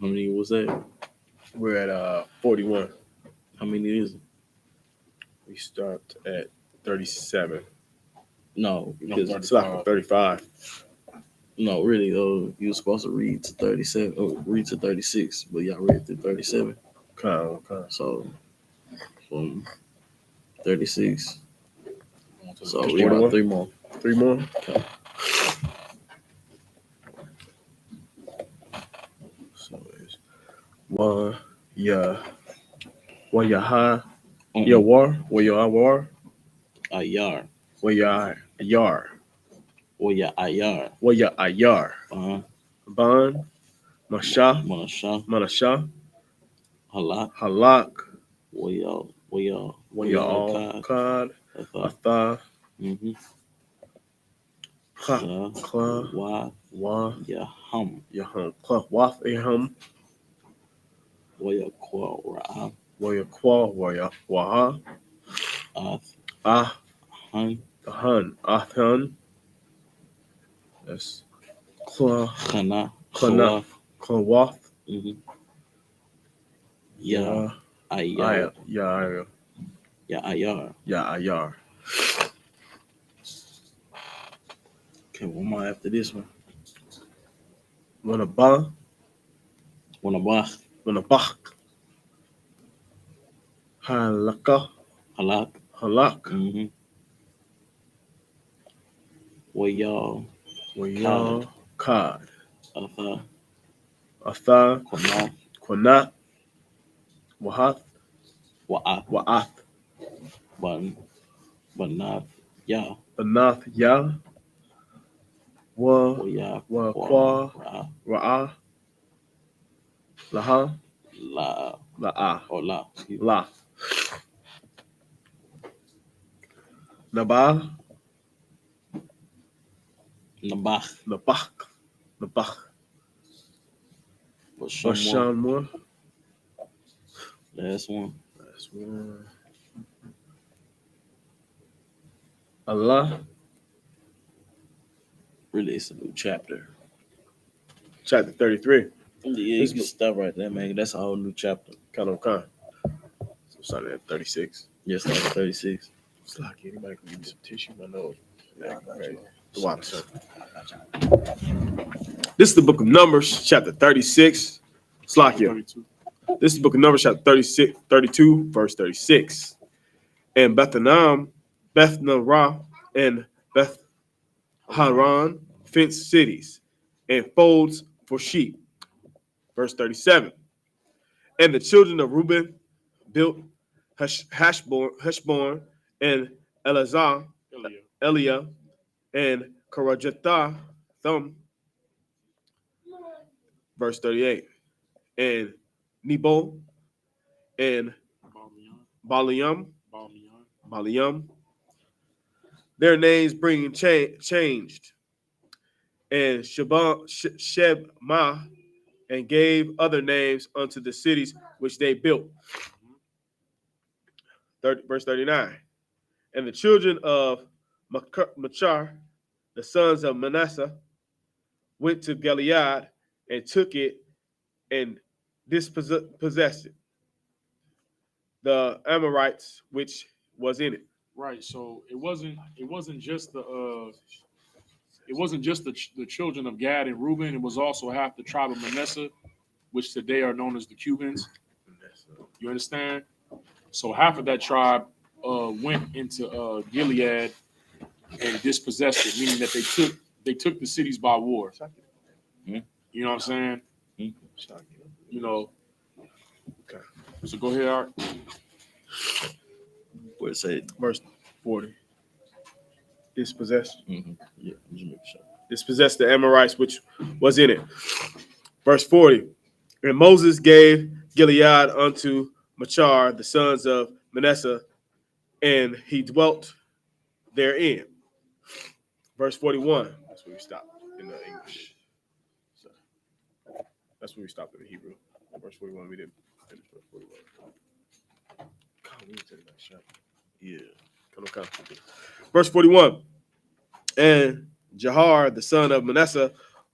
How many was that? We're at 41. How many is it? We start at 37. No, because It's like 35. no, really, you were supposed to read to 37 or read to 36, but y'all read through 37. Okay. So from 36. So Just we got 41? 3 more. 3 more? Okay. So it's 1, yeah. 1, Yaha. Yeah, war. Where you are, war. Ayar. Where you are, yar. Waya Ayar. Where you are, yar. Ban. Masha. Manasha. Manasha. Halak. Halak. Waya Where you all, Kad. Atha. Kla. Wa. Yaham. Yaham. Kla. Waf. Aham. Waya Kwa Ra'am. Where you qua. Where you waha. Ath. Ah. Han. The hun. Athan. That's Kla. Kana. Klana. Klawaf. Ya Ayar. Ya. Ya Ayar. Ya. Ayar. Okay, one more after this one. Wanaba. Wanabach. Wanabach. Halaka. Halak. Halak. Waya Wayal. Kad. Atha. Atha. Quanath. Quanat. Wahath. Wa'ath, Banath, Yah, Banath, Yah, Wa, Wayah, Kwa, Ra'ah, Laha, La, La'ah, or La, La, Nabah, Nabach, Nabach, Bashamwa. Bashanmur. Last one. That's one. Allah, Really, it's a new chapter. chapter 33. Yeah, you can stop right there, man. That's a whole new chapter. Kind of kind. So starting at 36. Yes, like 36. It's like anybody can give me some tissue. My nose. Yeah, I got you. The water, sir. This is the book of Numbers, chapter 36. Slakia. 32. This is the book of Numbers, chapter 36, 32, verse 36. And Bethanam, Beth Narah, and Beth Haran fenced cities and folds for sheep. Verse 37. And the children of Reuben built Heshbon and Elazar, Eliah, and Karajathatham. Verse 38. And Nebo and Baliam, their names bringing changed. And Shebma, and gave other names unto the cities which they built. Verse 39. And the children of Machar, the sons of Manasseh, went to Gilead and took it and dispossessed it. The Amorites which was in it. Right. So it wasn't just the children of Gad and Reuben. It was also half the tribe of Manasseh, which today are known as the Cubans. You understand? So half of that tribe went into Gilead and dispossessed it, meaning that they took the cities by war. Hmm. You know what I'm saying? Hmm. You know. Okay. So go ahead, Art. Where it say? Verse 40. Dispossessed. Mm-hmm. Yeah, just make sure. Dispossessed the Amorites which was in it. Verse 40. And Moses gave Gilead unto Machar, the sons of Manasseh, and he dwelt therein. Verse 41. That's where we stopped in the English. So that's where we stopped in the Hebrew. Verse 41, we didn't finish verse 41. God, we need to take that shot. Yeah. Come. Verse 41. And Jahar, the son of Manasseh,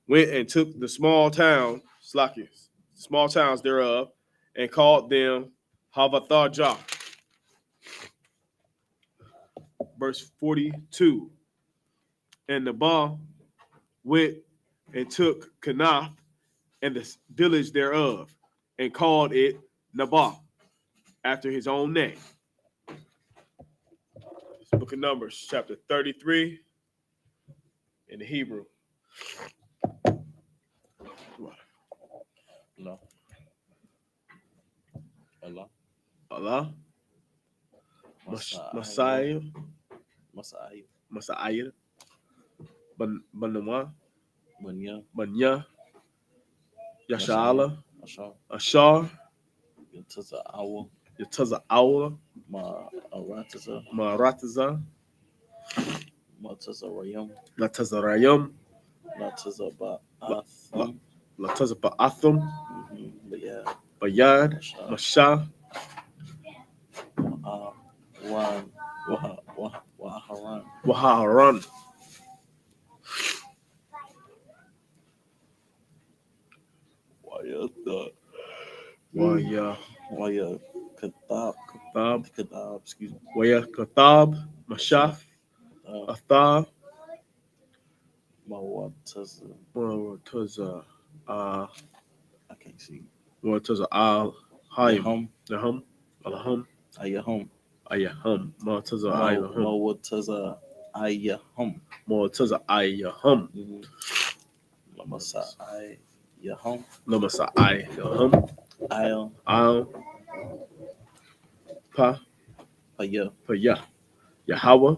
went and took the small towns thereof, and called them Havathah. Verse 42. And Nabal went and took Kenath and the village thereof, and called it Nabal, after his own name. Book of Numbers, chapter 33, in the Hebrew. No. Allah. Allah, Messiah. Messiah, Banama, Banya. Yashala, Ashar. Ashar, Yataza Awa. Yataza Aula, Marataza. Marataza, Mataza Rayam. Lataza Rayam, Lataza Ba'atham. Lataza Ba'atham, Bayad. Bayad, Masha, Waharan. Waharan. Waya Kathab, excuse me. Waya Kathab, Mashaf, Athab, Mawataza, I can't see. Mawataza Al Hayam, Yahum. Alham, Ayahum. Mawataza Ayahum, Mawataza Ayahum. Mawataza Ayahum, Lamasa Ayahum. Lamasa Ayahum, Al. Al, Pa, Yeah. Ya, Yahweh,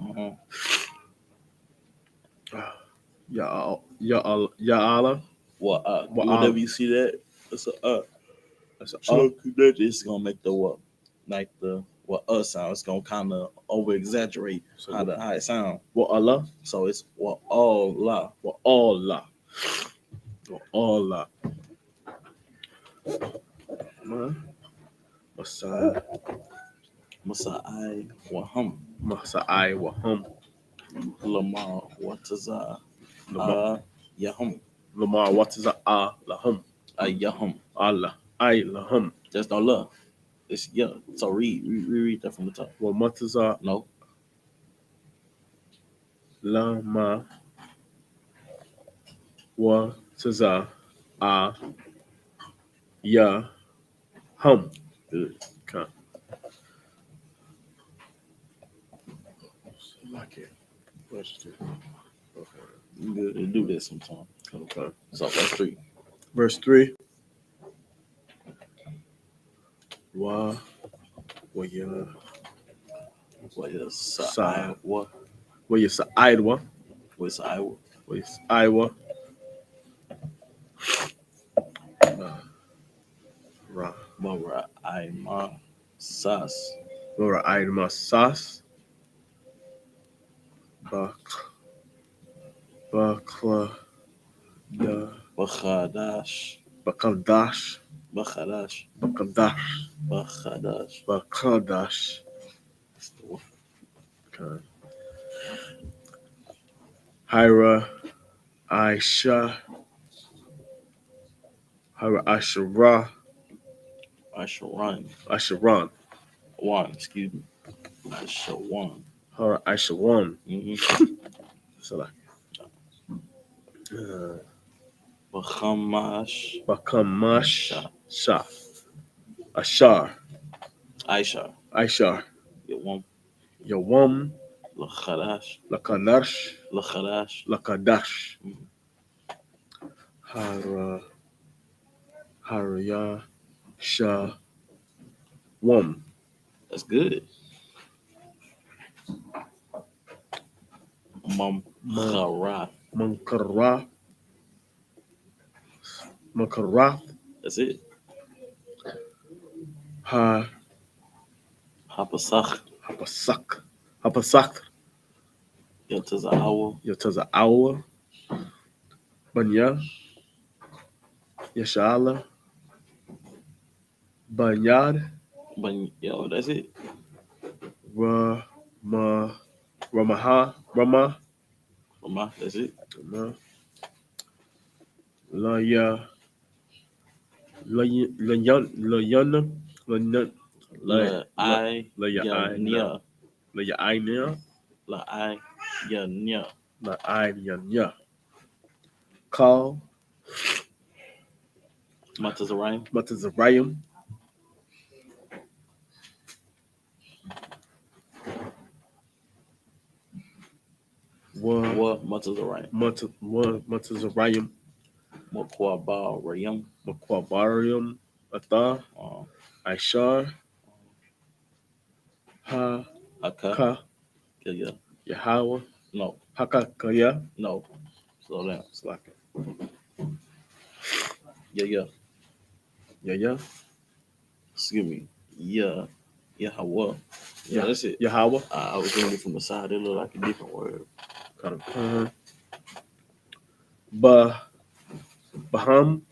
Ya Allah. Well, Well, whenever you see that, it's a That's a so it's gonna make the what, like the sound. It's gonna kind of over exaggerate So how it sound. Wa Allah, So it's what all la. Wa Allah, Wa Allah. Masa, Masai waham Masai wa hum, lama wataza yahum Lamar, what is a lahum, yahum. Allah, I lahum. There's no love. It's yeah. So read that from the top. Wa mataza No. lama wa taza ya hum. Good. Okay. Like it. Okay. Good. It do this sometimes. Okay. So verse 3. Verse 3. Wa ya What is Sa. what? wa ya sa'idwa, What's Iowa? wa ya sa'idwa. Ra. Mara Ima Sas. Laura Aidma Sas. Bakla da Bakhadash. Bakaldash. Bakhadash. Bakaldash. Bakhadash. Bakaldash. That's the one. Okay. Hira Aisha. Hira Ashara. Asharan. Asharan. One, excuse me. Ashawan. Hira Ashawan. So like Bakhamash. Bakamash Shah. Ashar. Aisha. Aishar. Yawam. Yawam. Lakhadash. Lakanash. Lakhadash. Lakadash. Harya Shah Wam. That's good. Mamkara. Mankara. Mankarath. That's it. Ha Hapasach. Hapasak. Hapasak. Yatazahawa. Yataza Awa. Banya. Yashala. Banyad. Yo, that's it. Ramaha. Rama. Mama, that's it. Laya. Layana. Layana. La I Laya ya nya. Laya Aina. La I ya nya. La Aina. Call. Matazarayim. Matazarayim. Wa Matazarayim. Matazarayim. Makwabarayim. Makwabarium. Atha. Aishar. Haka. Ka. Kaya. Yahweh. No. Haka Kaya. No. Slow down. Slack it. Yeah. Yeah. Excuse me. Yeah. Yahweh. Yeah, that's it. Yahweh. I was reading it from the side. It looked like a different word. Kind of. Baham.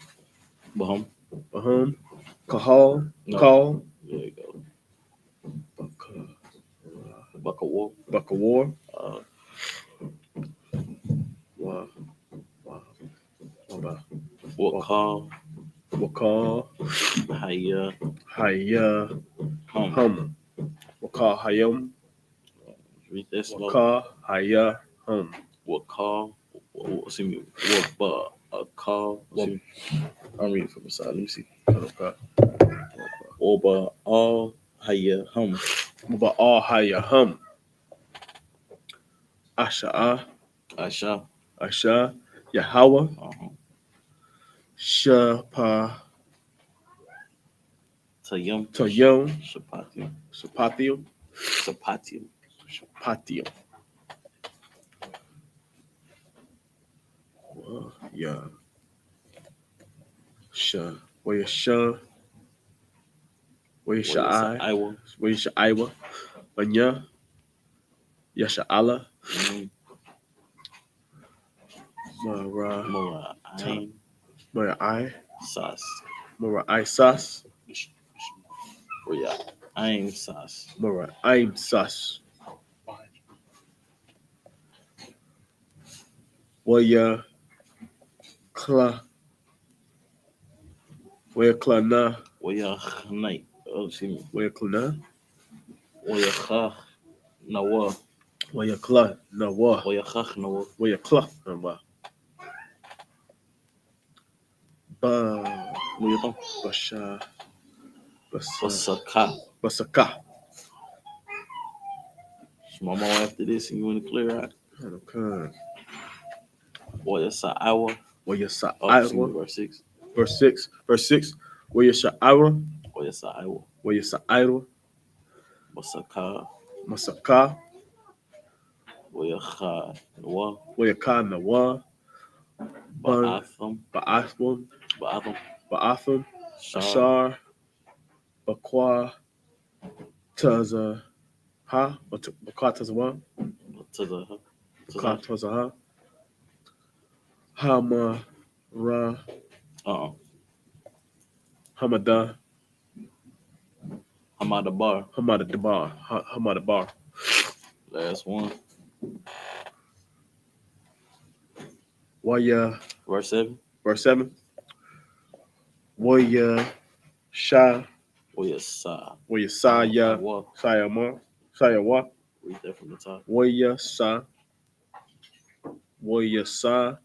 Kahal. No. Call. There you go. Bakawar. Bakawar. Wakal. Haya. Hum. Wakal Hayam. Read that slow. Wakal Haya Hum. Wakal. See me. Wakal. I'm reading from the side. Let me see. Oba all Haya Hum. Oba all Haya Hum. Asha. Yahweh. Shapa. Tayum. Tayum. Shapatium. Sapatium. Sapatium. Sapatium. Yeah. Sha. Where you sha? Where you sha I? Iowa. Where you sha Iowa? Banya. Yasha Allah. Mara. Mora. Ain. Mara I. Sas. Mara I Sas. Where Ain Sas. Mara I'm Sas. Waya Kla. Waya Klana. Where Night. Oh, excuse me. Waya Klana. Where Kha Nawa. Waya Kla Nawa. Where Khach Nawa. Waya Kla Nawa. Ba Muyutam. Basha Basa Basaka. Basaka. Small more after this, and you want to clear out. Okay. Where Iowa. Waya Sa Oh, excuse me, Iowa. verse 6. Verse 6. Verse 6. Waya Sha Iowa. Where Iowa. Waya Sa Iowa. Basaka. Masaka. Where Kha Nawa. Waya Ka Nawa. Bun. Ba'atham. Ba'atham. Ba'atham. Ba'atham. Shar. Ashar. Bakwa. Taza. Ha. Bakwa Tazawa. To Bakwa Tazaha. Hama. Ra. Hamada. Hamadabar. Hamada Dabar. Hamada Bar. Last one. Waya. Verse 7. Verse 7. Waya. Sha. Where Sa. Waya Saya. Wa. Sayama. Sayawa. Read that from the top. Waya Sa. Waya Sa.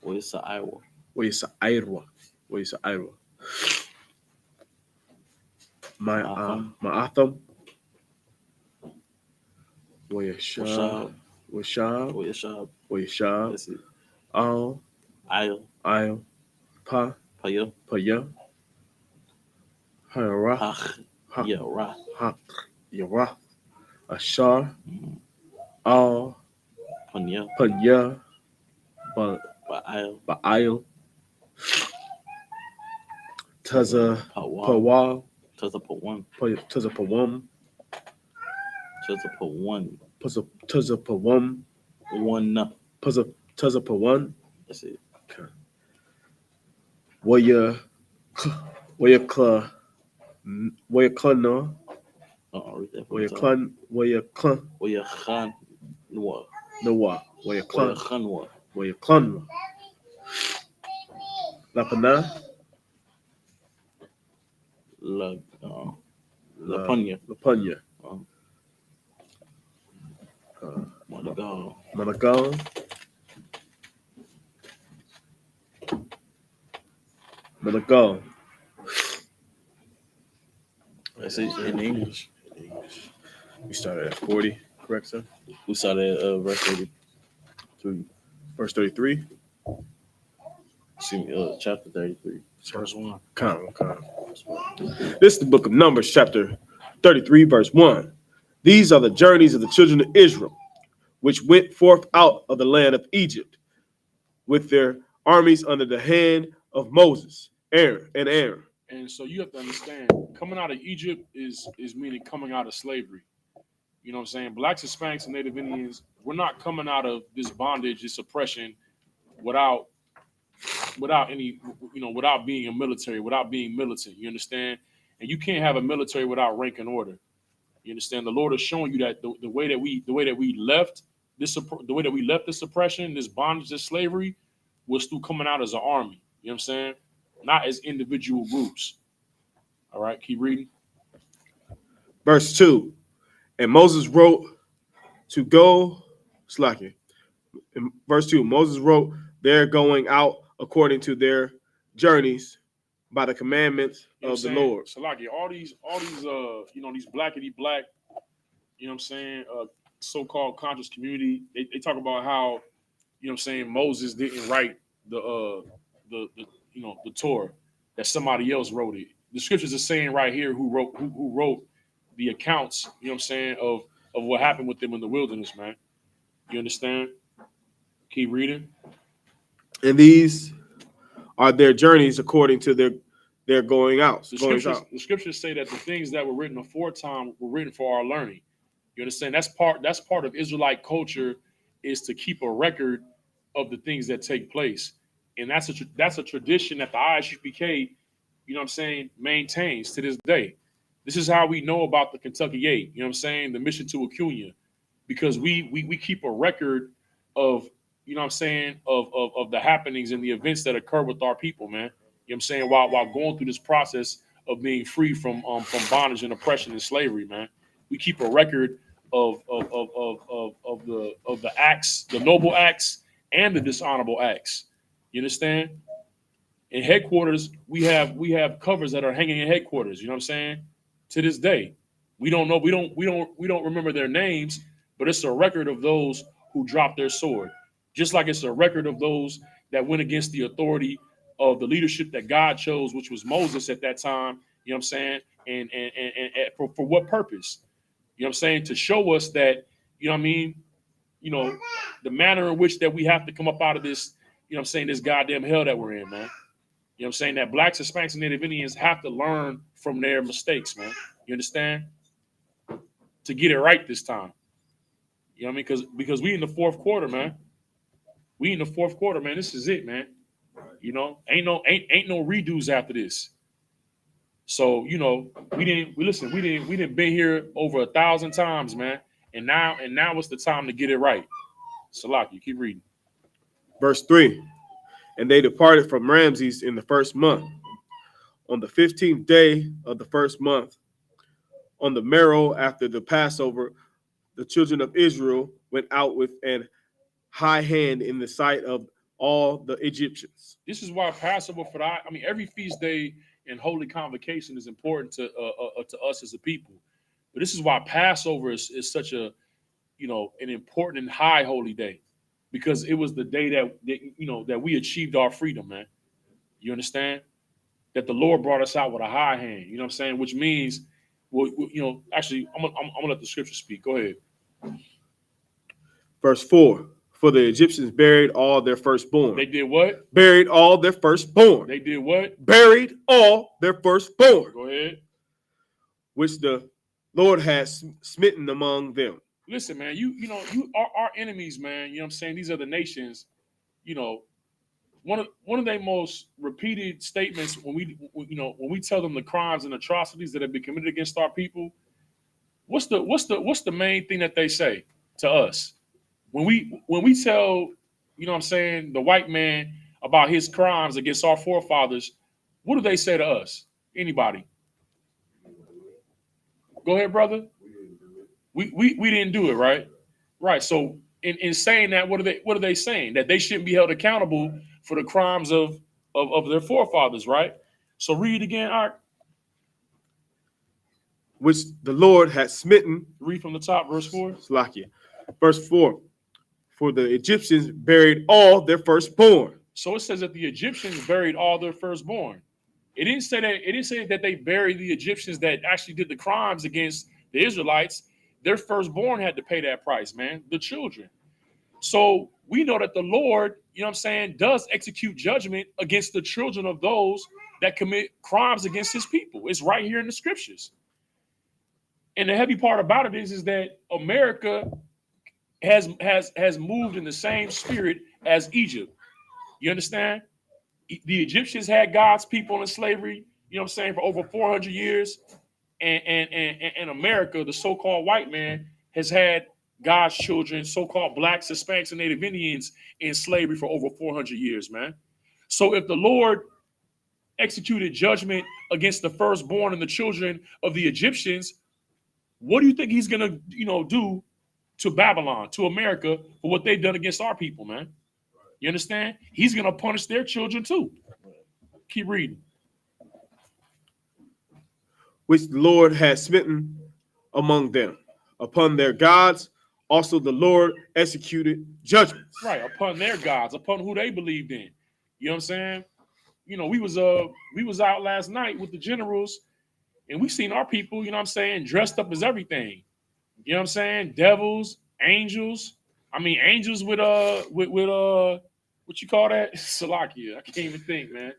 Where Iowa. Waya Sa Airwa. Waya Sa Airwa. Ma'atham. Waya Sha. Washab. Washab. Where Shab. Waya Shab. That's it. Al. Isle. I'll. Pa. Paya. Paya. Hara. Hach. Ha. Yeah, Ra. Ha. Yara. Ashar. Mhm. Al. Panya. Panya. Ba'al. Ba'al. Taza. Pawam. Pawal. Taza Pawan. Taza Pawam. Taza Pawan. Taza Pawam. One. Taza Pawan. That's it. Waya. Waya Kla. Waya Klana. Read that from Waya the top. Klan. Waya Klan. Where Khan Noah. Nawa. Waya Where Klan. Khanwa. Waya Klan. Lapana. La Panya. Lapanya. Madagal. Managal. Managal. That's it in English. We started at 40, correct, sir? We started at verse 33. Verse 33. Excuse me, chapter 33. Verse 1. Come. This is the book of Numbers, chapter 33, verse 1. These are the journeys of the children of Israel, which went forth out of the land of Egypt with their armies under the hand of Moses, Aaron. And so you have to understand, coming out of Egypt is meaning coming out of slavery. You know what I'm saying? Blacks, Hispanics, and Native Indians, we're not coming out of this bondage, this oppression, without any, without being a military, without being militant. You understand? And you can't have a military without rank and order. You understand? The Lord is showing you that the way that we left this oppression, this bondage, this slavery, was through coming out as an army. You know what I'm saying? Not as individual groups. All right, keep reading. Verse 2. And Moses wrote to go, slacking. In verse 2, Moses wrote, they're going out according to their journeys by the commandments of the Lord. So like all these these blackity black, you know what I'm saying, so-called conscious community, they talk about how, you know what I'm saying, Moses didn't write the Torah, that somebody else wrote it. the scriptures are saying right here who wrote the accounts, you know what I'm saying, of what happened with them in the wilderness, man. You understand? Keep reading. And these are their journeys according to their going out. The scriptures say that the things that were written aforetime were written for our learning. You understand? That's part of Israelite culture, is to keep a record of the things that take place. And that's a tradition that the I.S.U.P.K, you know what I'm saying, maintains to this day. This is how we know about the Kentucky 8, you know what I'm saying, the mission to Acuna, because we keep a record of, you know what I'm saying, of the happenings and the events that occur with our people, man. You know what I'm saying, while going through this process of being free from bondage and oppression and slavery, man. We keep a record of the acts, the noble acts and the dishonorable acts. You understand? In headquarters, we have covers that are hanging in headquarters. You know what I'm saying? To this day, we don't remember their names, but it's a record of those who dropped their sword. Just like it's a record of those that went against the authority of the leadership that God chose, which was Moses at that time. You know what I'm saying? And for what purpose? You know what I'm saying? To show us that, you know what I mean, you know, the manner in which that we have to come up out of this, you know what I'm saying, this goddamn hell that we're in, man. You know what I'm saying? That blacks, Hispanics, and Native Indians have to learn from their mistakes, man. You understand? To get it right this time. You know what I mean? Because we in the fourth quarter, man. We in the fourth quarter, man. This is it, man. You know, ain't no redos after this. So, you know, we didn't been here over 1,000 times, man. And now it's the time to get it right. Salaki, keep reading. Verse 3. And they departed from Ramses in the first month. On the 15th day of the first month, on the morrow after the Passover, the children of Israel went out with an high hand in the sight of all the Egyptians. This is why Passover every feast day and holy convocation is important to us as a people. But this is why Passover is such a, you know, an important and high holy day, because it was the day that we achieved our freedom, man. You understand? That the Lord brought us out with a high hand. You know what I'm saying? Which means, well, you know, actually, I'm gonna let the scripture speak. Go ahead. Verse 4. For the Egyptians buried all their firstborn. They did what? Buried all their firstborn. They did what? Buried all their firstborn. Go ahead. Which the Lord has smitten among them. Listen, man, you know, you are our enemies, man. You know what I'm saying? These are the nations, you know. One of their most repeated statements when we tell them the crimes and atrocities that have been committed against our people, what's the main thing that they say to us? When we tell, you know what I'm saying, the white man about his crimes against our forefathers, what do they say to us? Anybody? Go ahead, brother. We didn't do it, right? Right. So in saying that, what are they saying? That they shouldn't be held accountable for the crimes of their forefathers, right? So read again, Art. Which the Lord had smitten. Read from the top, verse 4. Slakia. Verse 4. For the Egyptians buried all their firstborn. So it says that the Egyptians buried all their firstborn. It didn't say that they buried the Egyptians that actually did the crimes against the Israelites. Their firstborn had to pay that price, man. The children. So we know that the Lord, you know what I'm saying, does execute judgment against the children of those that commit crimes against his people. It's right here in the scriptures. And the heavy part about it is that America has moved in the same spirit as Egypt. You understand? The Egyptians had God's people in slavery, you know what I'm saying, for over 400 years. And America, the so-called white man, has had God's children, so-called blacks, Hispanics, and Native Indians in slavery for over 400 years, man. So if the Lord executed judgment against the firstborn and the children of the Egyptians, what do you think he's going to, you know, do to Babylon, to America, for what they've done against our people, man? You understand? He's going to punish their children too. Keep reading. Which the Lord had smitten among them. Upon their gods, also the Lord executed judgments. Right, upon their gods, upon who they believed in. You know what I'm saying? you know, we was out last night with the generals, and we seen our people, you know what I'm saying, dressed up as everything. You know what I'm saying? Devils, angels. I mean, angels with what you call that? Salakia. I can't even think, man.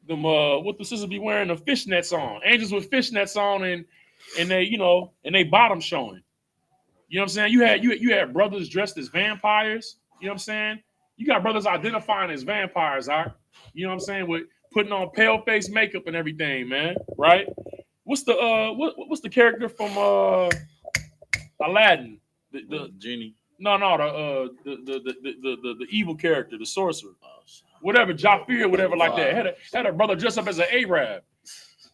Them what the sisters be wearing the fishnets on. Angels with fishnets on, and they, you know, and they bottom showing. You know what I'm saying? You had brothers dressed as vampires. You know what I'm saying? You got brothers identifying as vampires, all right? You know what I'm saying? With putting on pale face makeup and everything, man. Right? What's the what's the character from Aladdin? The genie. No, the evil character, the sorcerer, whatever, Jafir, whatever like that. Had a brother dressed up as an Arab.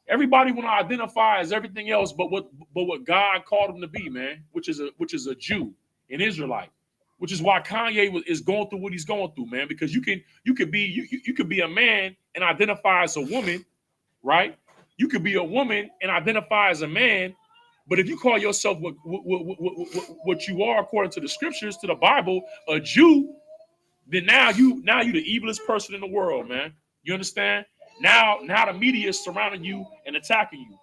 Everybody want to identify as everything else, but what God called him to be, man, which is a Jew, an Israelite, which is why Kanye is going through what he's going through, man. Because you could be a man and identify as a woman, right? You could be a woman and identify as a man. But if you call yourself what you are according to the scriptures, to the Bible, a Jew, then now you the evilest person in the world, man. You understand? Now the media is surrounding you and attacking you.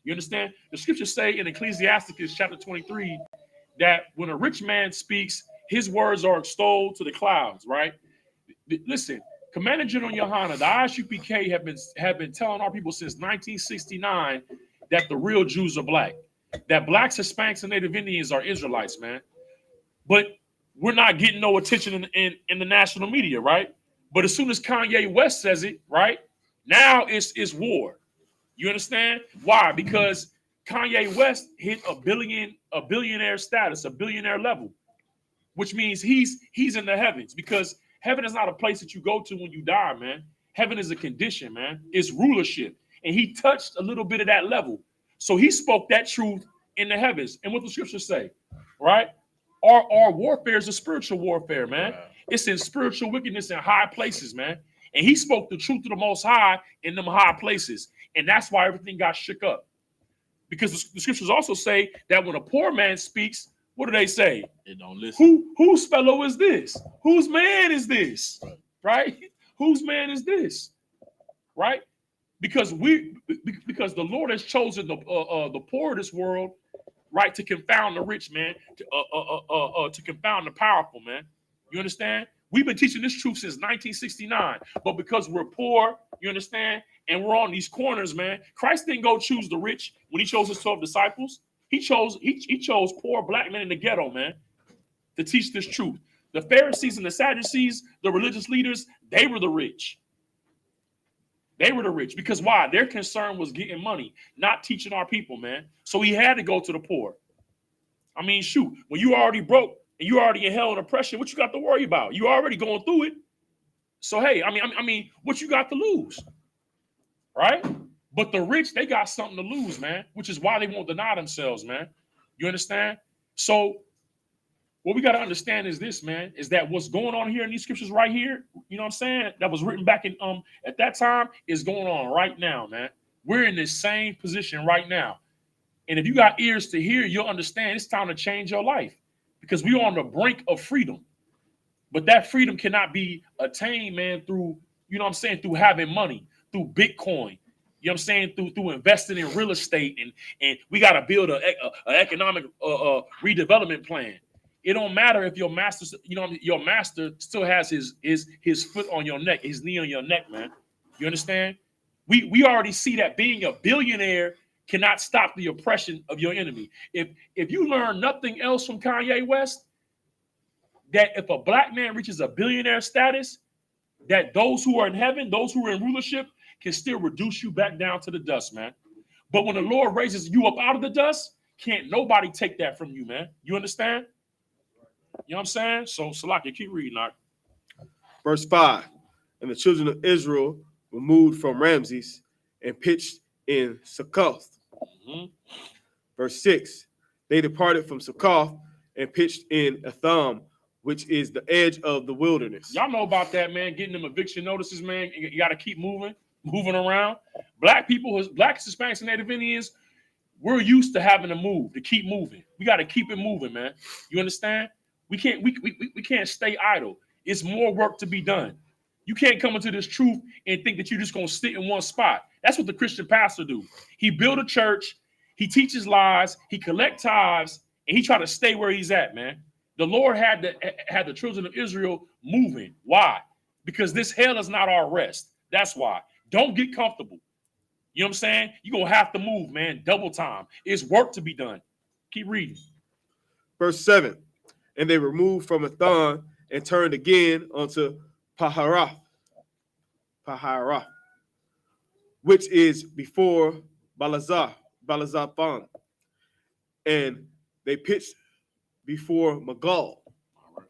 You understand? The scriptures say in Ecclesiasticus chapter 23 that when a rich man speaks, his words are extolled to the clouds, right? Listen, Commander General YAHANNA, the I.S.U.P.K have been telling our people since 1969 that the real Jews are black, that blacks, Hispanics, and Native Indians are Israelites, man. But we're not getting no attention in the national media, right? But as soon as Kanye West says it, right, now it's war. You understand? Why? Because Kanye West hit a billionaire status, a billionaire level, which means he's in the heavens, because heaven is not a place that you go to when you die, man. Heaven is a condition, man. It's rulership. And he touched a little bit of that level. So he spoke that truth in the heavens. And what the scriptures say, right? Our warfare is a spiritual warfare, man. Wow. It's in spiritual wickedness in high places, man. And he spoke the truth to the Most High in them high places. And that's why everything got shook up. Because the scriptures also say that when a poor man speaks, what do they say? They don't listen. Whose fellow is this? Whose man is this? Right? Whose man is this? Right? Because the Lord has chosen the poor of this world, right, to confound the rich, man, to confound the powerful, man. You understand? We've been teaching this truth since 1969, but because we're poor, you understand, and we're on these corners, man. Christ didn't go choose the rich when he chose his 12 disciples. He chose poor black men in the ghetto, man, to teach this truth. The Pharisees and the Sadducees, the religious leaders, they were the rich. They were the rich. Because why? Their concern was getting money, not teaching our people, man. So he had to go to the poor. I mean, shoot, when you already broke and you already in hell and oppression, what you got to worry about? You already going through it. So, hey, I mean, what you got to lose? Right? But the rich, they got something to lose, man, which is why they won't deny themselves, man. You understand? So what we got to understand is this, man, is that what's going on here in these scriptures right here, you know what I'm saying, that was written back in at that time is going on right now, man. We're in this same position right now. And if you got ears to hear, you'll understand it's time to change your life, because we're on the brink of freedom. But that freedom cannot be attained, man, through, you know what I'm saying, through having money, through Bitcoin. You know what I'm saying? Through investing in real estate, and we got to build an economic redevelopment plan. It don't matter if your master, you know, your master still has his foot on your neck, his knee on your neck, man. You understand? We already see that being a billionaire cannot stop the oppression of your enemy. If you learn nothing else from Kanye West, that if a black man reaches a billionaire status, that those who are in heaven, those who are in rulership, can still reduce you back down to the dust, man. But when the Lord raises you up out of the dust, can't nobody take that from you, man. You understand? You know what I'm saying? So, Salaki, keep reading, Knock. Verse 5, and the children of Israel were moved from Ramses and pitched in Succoth. Mm-hmm. Verse 6, they departed from Succoth and pitched in Etham, which is the edge of the wilderness. Y'all know about that, man, getting them eviction notices, man. You got to keep moving around. Black people, Blacks, Hispanics, and Native Indians, we're used to having to move, to keep moving. We got to keep it moving, man. You understand? We can't stay idle. It's more work to be done. You can't come into this truth and think that you're just going to sit in one spot. That's what the Christian pastor do. He build a church, he teaches lies, he collect tithes, and he try to stay where he's at, man. The Lord had the children of Israel moving. Why? Because this hell is not our rest. That's why. Don't get comfortable. You know what I'm saying? You're going to have to move, man. Double time. It's work to be done. Keep reading. Verse 7. And they removed from Athan and turned again unto Paharath, which is before Balazaphan. And they pitched before Magal. All right.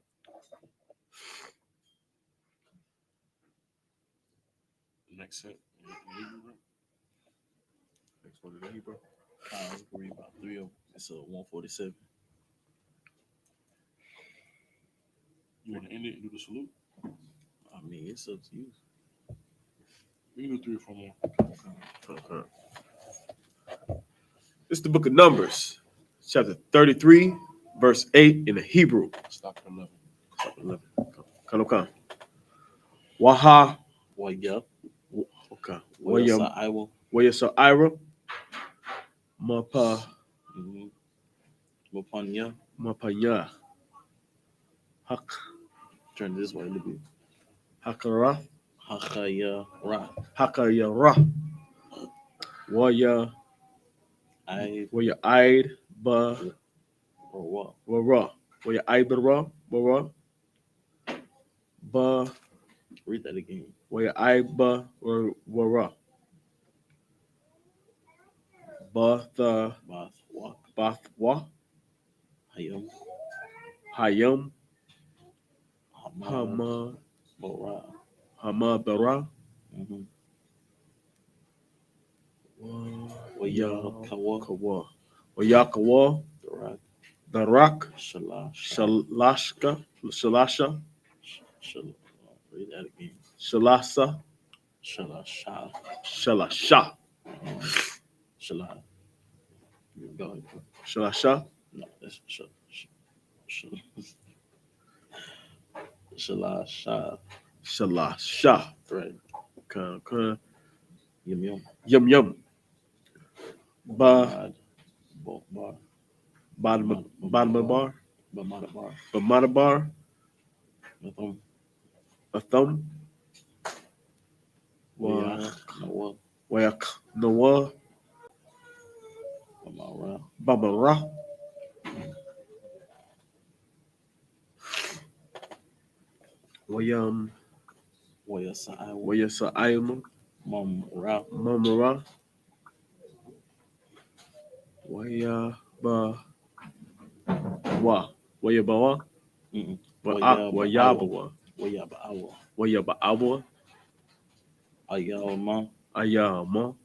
Next set. Next one in the Hebrew. I read about 3 of them. It's 147. You want to end it and do the salute? I mean, it's up to you. We can do 3 or 4 more. Okay. This is the book of Numbers, chapter 33, verse 8 in the Hebrew. Stop at 11. Stop at 11. Come. Waha. Waya. Okay. Waya sa Iowa. Waya sa Ira. Mapa. Mapanya. Mapanya. Hak. Turn this way a little bit. Hakara. Hakaya Ra. Hakayara. Waya. Waya Aid. Ba. Or what? Wara. Waya Aid. Ba. Wara. Ba. Read that again. Waya Aid. Ba. Wara. Batha. Bathwa. Hayam. Hayam. Hama. Hama. Bara. Hama Bara. Waya Kawa. Kawa. Wayakawa. Darak. Shalashka. Shalasha. Read that again. Shalasa. Shalasha. Shalasha. Shalah. Go ahead. Shalasha. No, that's Shalasha. Shalasha. Right. Okay. Yum. Yum. Ba. Bar. Badmabar. Bamadabar. Bamadabar. Athum. Wayak. Noah. Bamara. Wayam. Wayasa Ayama. Mamara. Waya ba. Wa. Waya bawa. Wayabawa. Wayabaawa. Ayama. Ayama.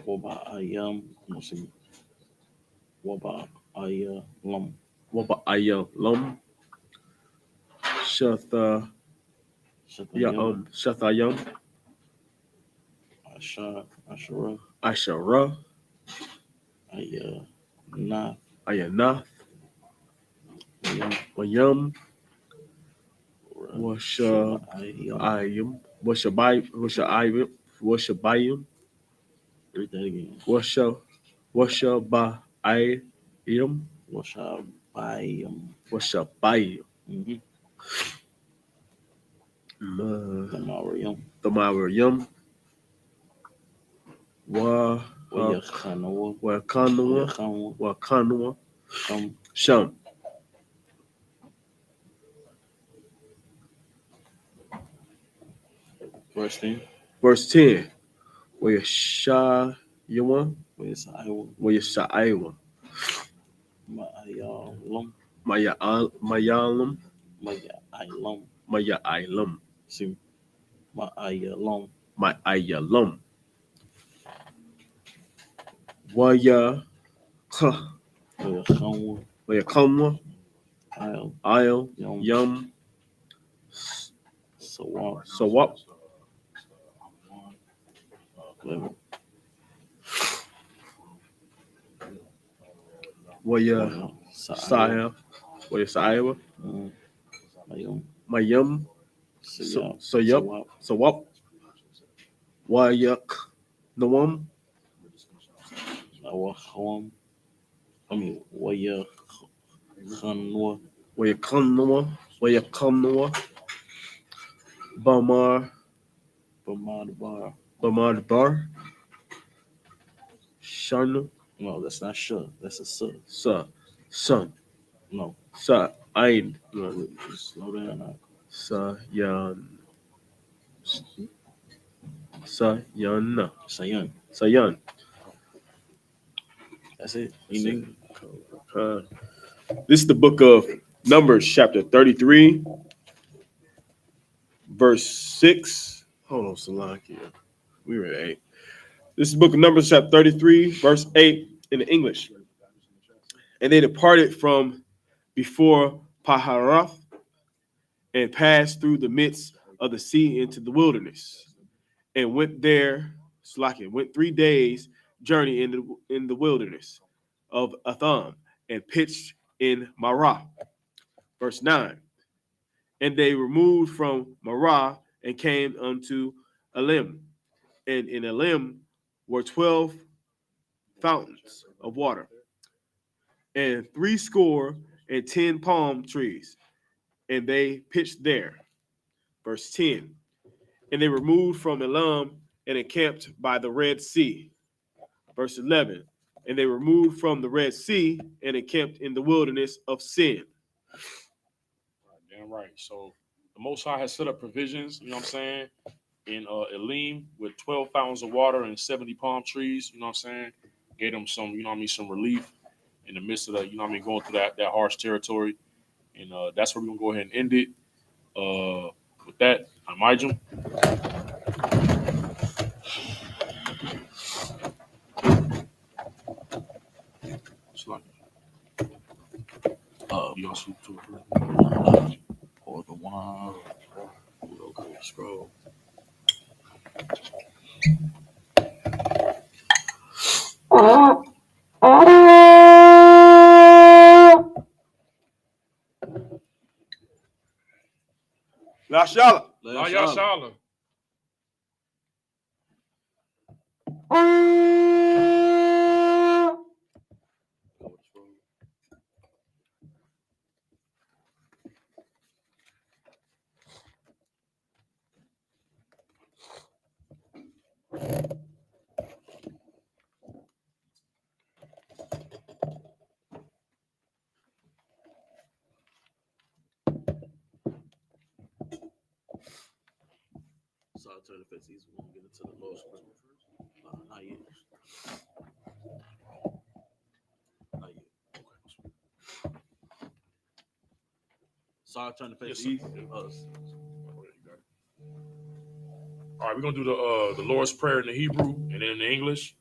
Waba Ayam. Waba Ayalam. Waba Ayalam. Shatha. Shathayam. Ashara. Ayanath. Wayam. Washabayim. Washabayim. Read that again. Washabayim. Washabayim. Tamariyam. Wakanwa. Sham. Verse 10. Wayasha Yawan. Wayasaiwa. Mayalam. Mayailam. See, Ma'ayalam. Wayakamwa. Ayal. Yum. Sawap. Waya Saya. Waya Saiwa. Mayum. So yup. So what? YAHANNA. I mean, YAHANNA. YAHANNA. Bamar Bar. Shana. No, that's not sure. That's a sir. Son. No, Ain. slow down now. Sayan. Sayan. Sayan. That's it. You knew. This is the book of Numbers, chapter 33, verse 6. Hold on, Salakia. We were at 8. This is the book of Numbers, chapter 33, verse 8 in the English. And they departed from before Paharath and passed through the midst of the sea into the wilderness, and went 3 days journey in the wilderness of Atham, and pitched in Marah. Verse 9. And they removed from Marah and came unto Elim. And in Elim were 12 fountains of water, and 70 palm trees, and they pitched there. Verse 10. And they removed from Elim and encamped by the Red Sea. Verse 11. And they removed from the Red Sea and encamped in the wilderness of Sin. Damn right. So the Most High has set up provisions, you know what I'm saying, in Elim with 12 fountains of water and 70 palm trees, you know what I'm saying? Gave them some, you know what I mean, some relief in the midst of the, you know what I mean, going through that harsh territory. And that's where we're going to go ahead and end it. With that, I'm Ijum. You also to Or the one. okay, scroll. Lashala. Shalom. So I'll turn the face east. We're going to get into the Lord's Prayer first. Not yet. Not yet. Okay. So I'll turn the face east. All right, we're gonna do the Lord's Prayer in the Hebrew and then in the English.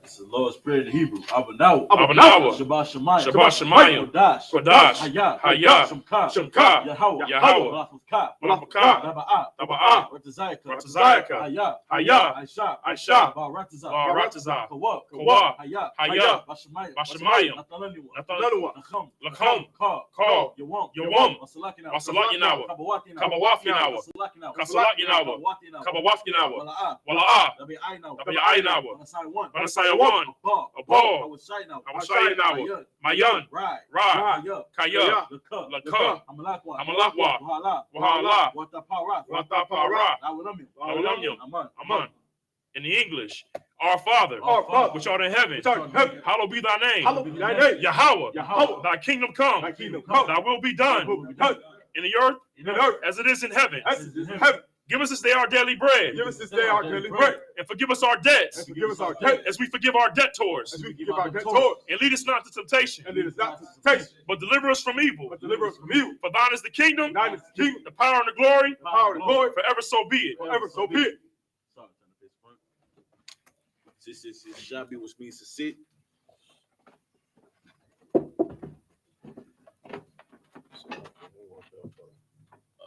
This is the Lord's Prayer in the Hebrew. Abanawa. Shabbat Shemayim. Kodash. Hayah. Shemka. Yahweh. Yahweh. Taba'ah. Ratazayaka. Hayah. I.S.U.P.K. Baratazah. Kawa. Hayah. Bashamayim. Nathanawa. Lakham. Call. Yawam. Masalat Yanawa. Kabawaf Yanawa. Kasalat Yanawa. Kabawaf Yanawa. Wala'ah. Nabaya'inawa. Banasaya 1. Abal. Awashayanawa. Mayan. Ra. Kaya. Lakam. Amalakwa. Wahala. Watapara. Awalamyam. Aman. In the English, our Father, which art in heaven, hallowed be thy name. Yahweh, thy kingdom come. Thy will be done in the earth as it is in heaven. Give us this day our daily bread. And forgive us our debts. As we forgive our debtors. And lead us not into temptation. But deliver us from evil. For thine is the kingdom, the power and the glory, forever so be it. This is Shabi, which means to sit.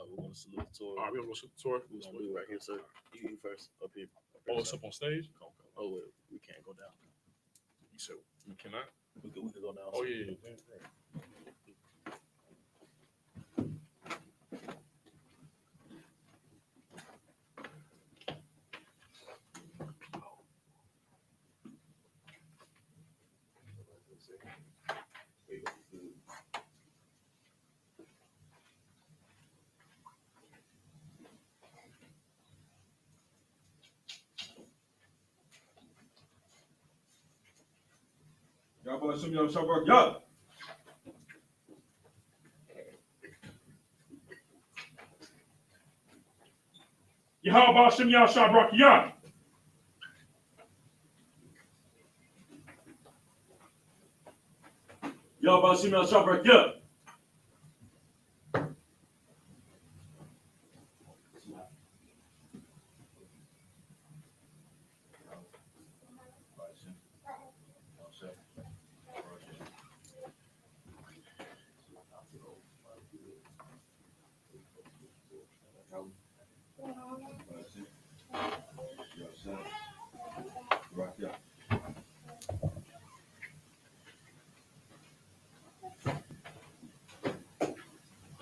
We're going to salute the Torah. All right, we're going to go salute the Torah. We're going to do it right here, sir. You first, up here. Oh, it's up on stage? Oh, wait, we can't go down. You said we cannot? We can go down. Oh, yeah. Yahweh Shem Yahshua Yah. Yahweh Shem Yahshua Yah. Yahweh Shem Yahshua Yah.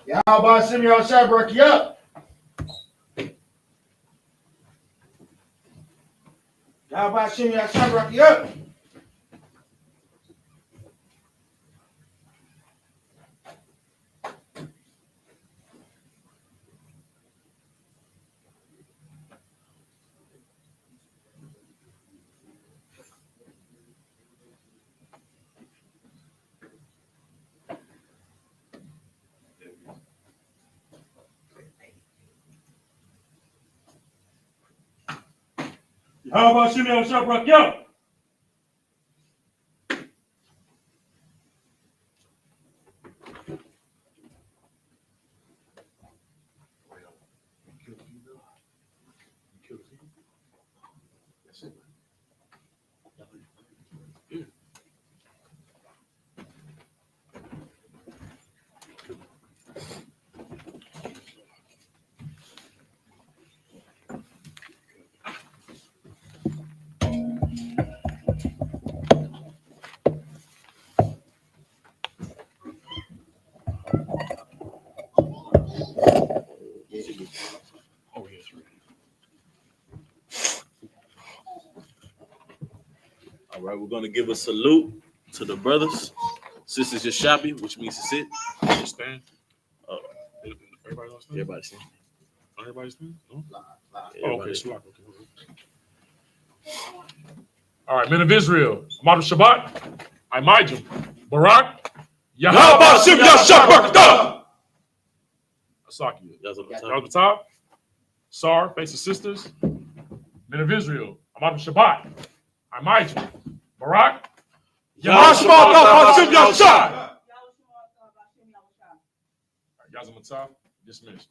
Yahweh Shem Yahshua Yah. Yahweh Shem Yahshua Yah. Yahweh Shem Yahshua Yah. Oh, yes, right. All right, we're going to give a salute to the brothers. Sisters Yashabi, which means to sit. Stand. Oh, Everybody else stand? everybody stand. Everybody stand? No? Live. Oh, okay. Everybody. Shalak, okay. All right, men of Israel. Amadu Shabbat. Imajim. Barak. Yahweh Shem Yahshua Yah. Asaki. Yazoo. Yazbatah. Sar, face of sisters. Men of Israel. Amadu Shabbat. Imajim. Barak. Yahshua Shem Yahshua. Yazmatah. Dismissed.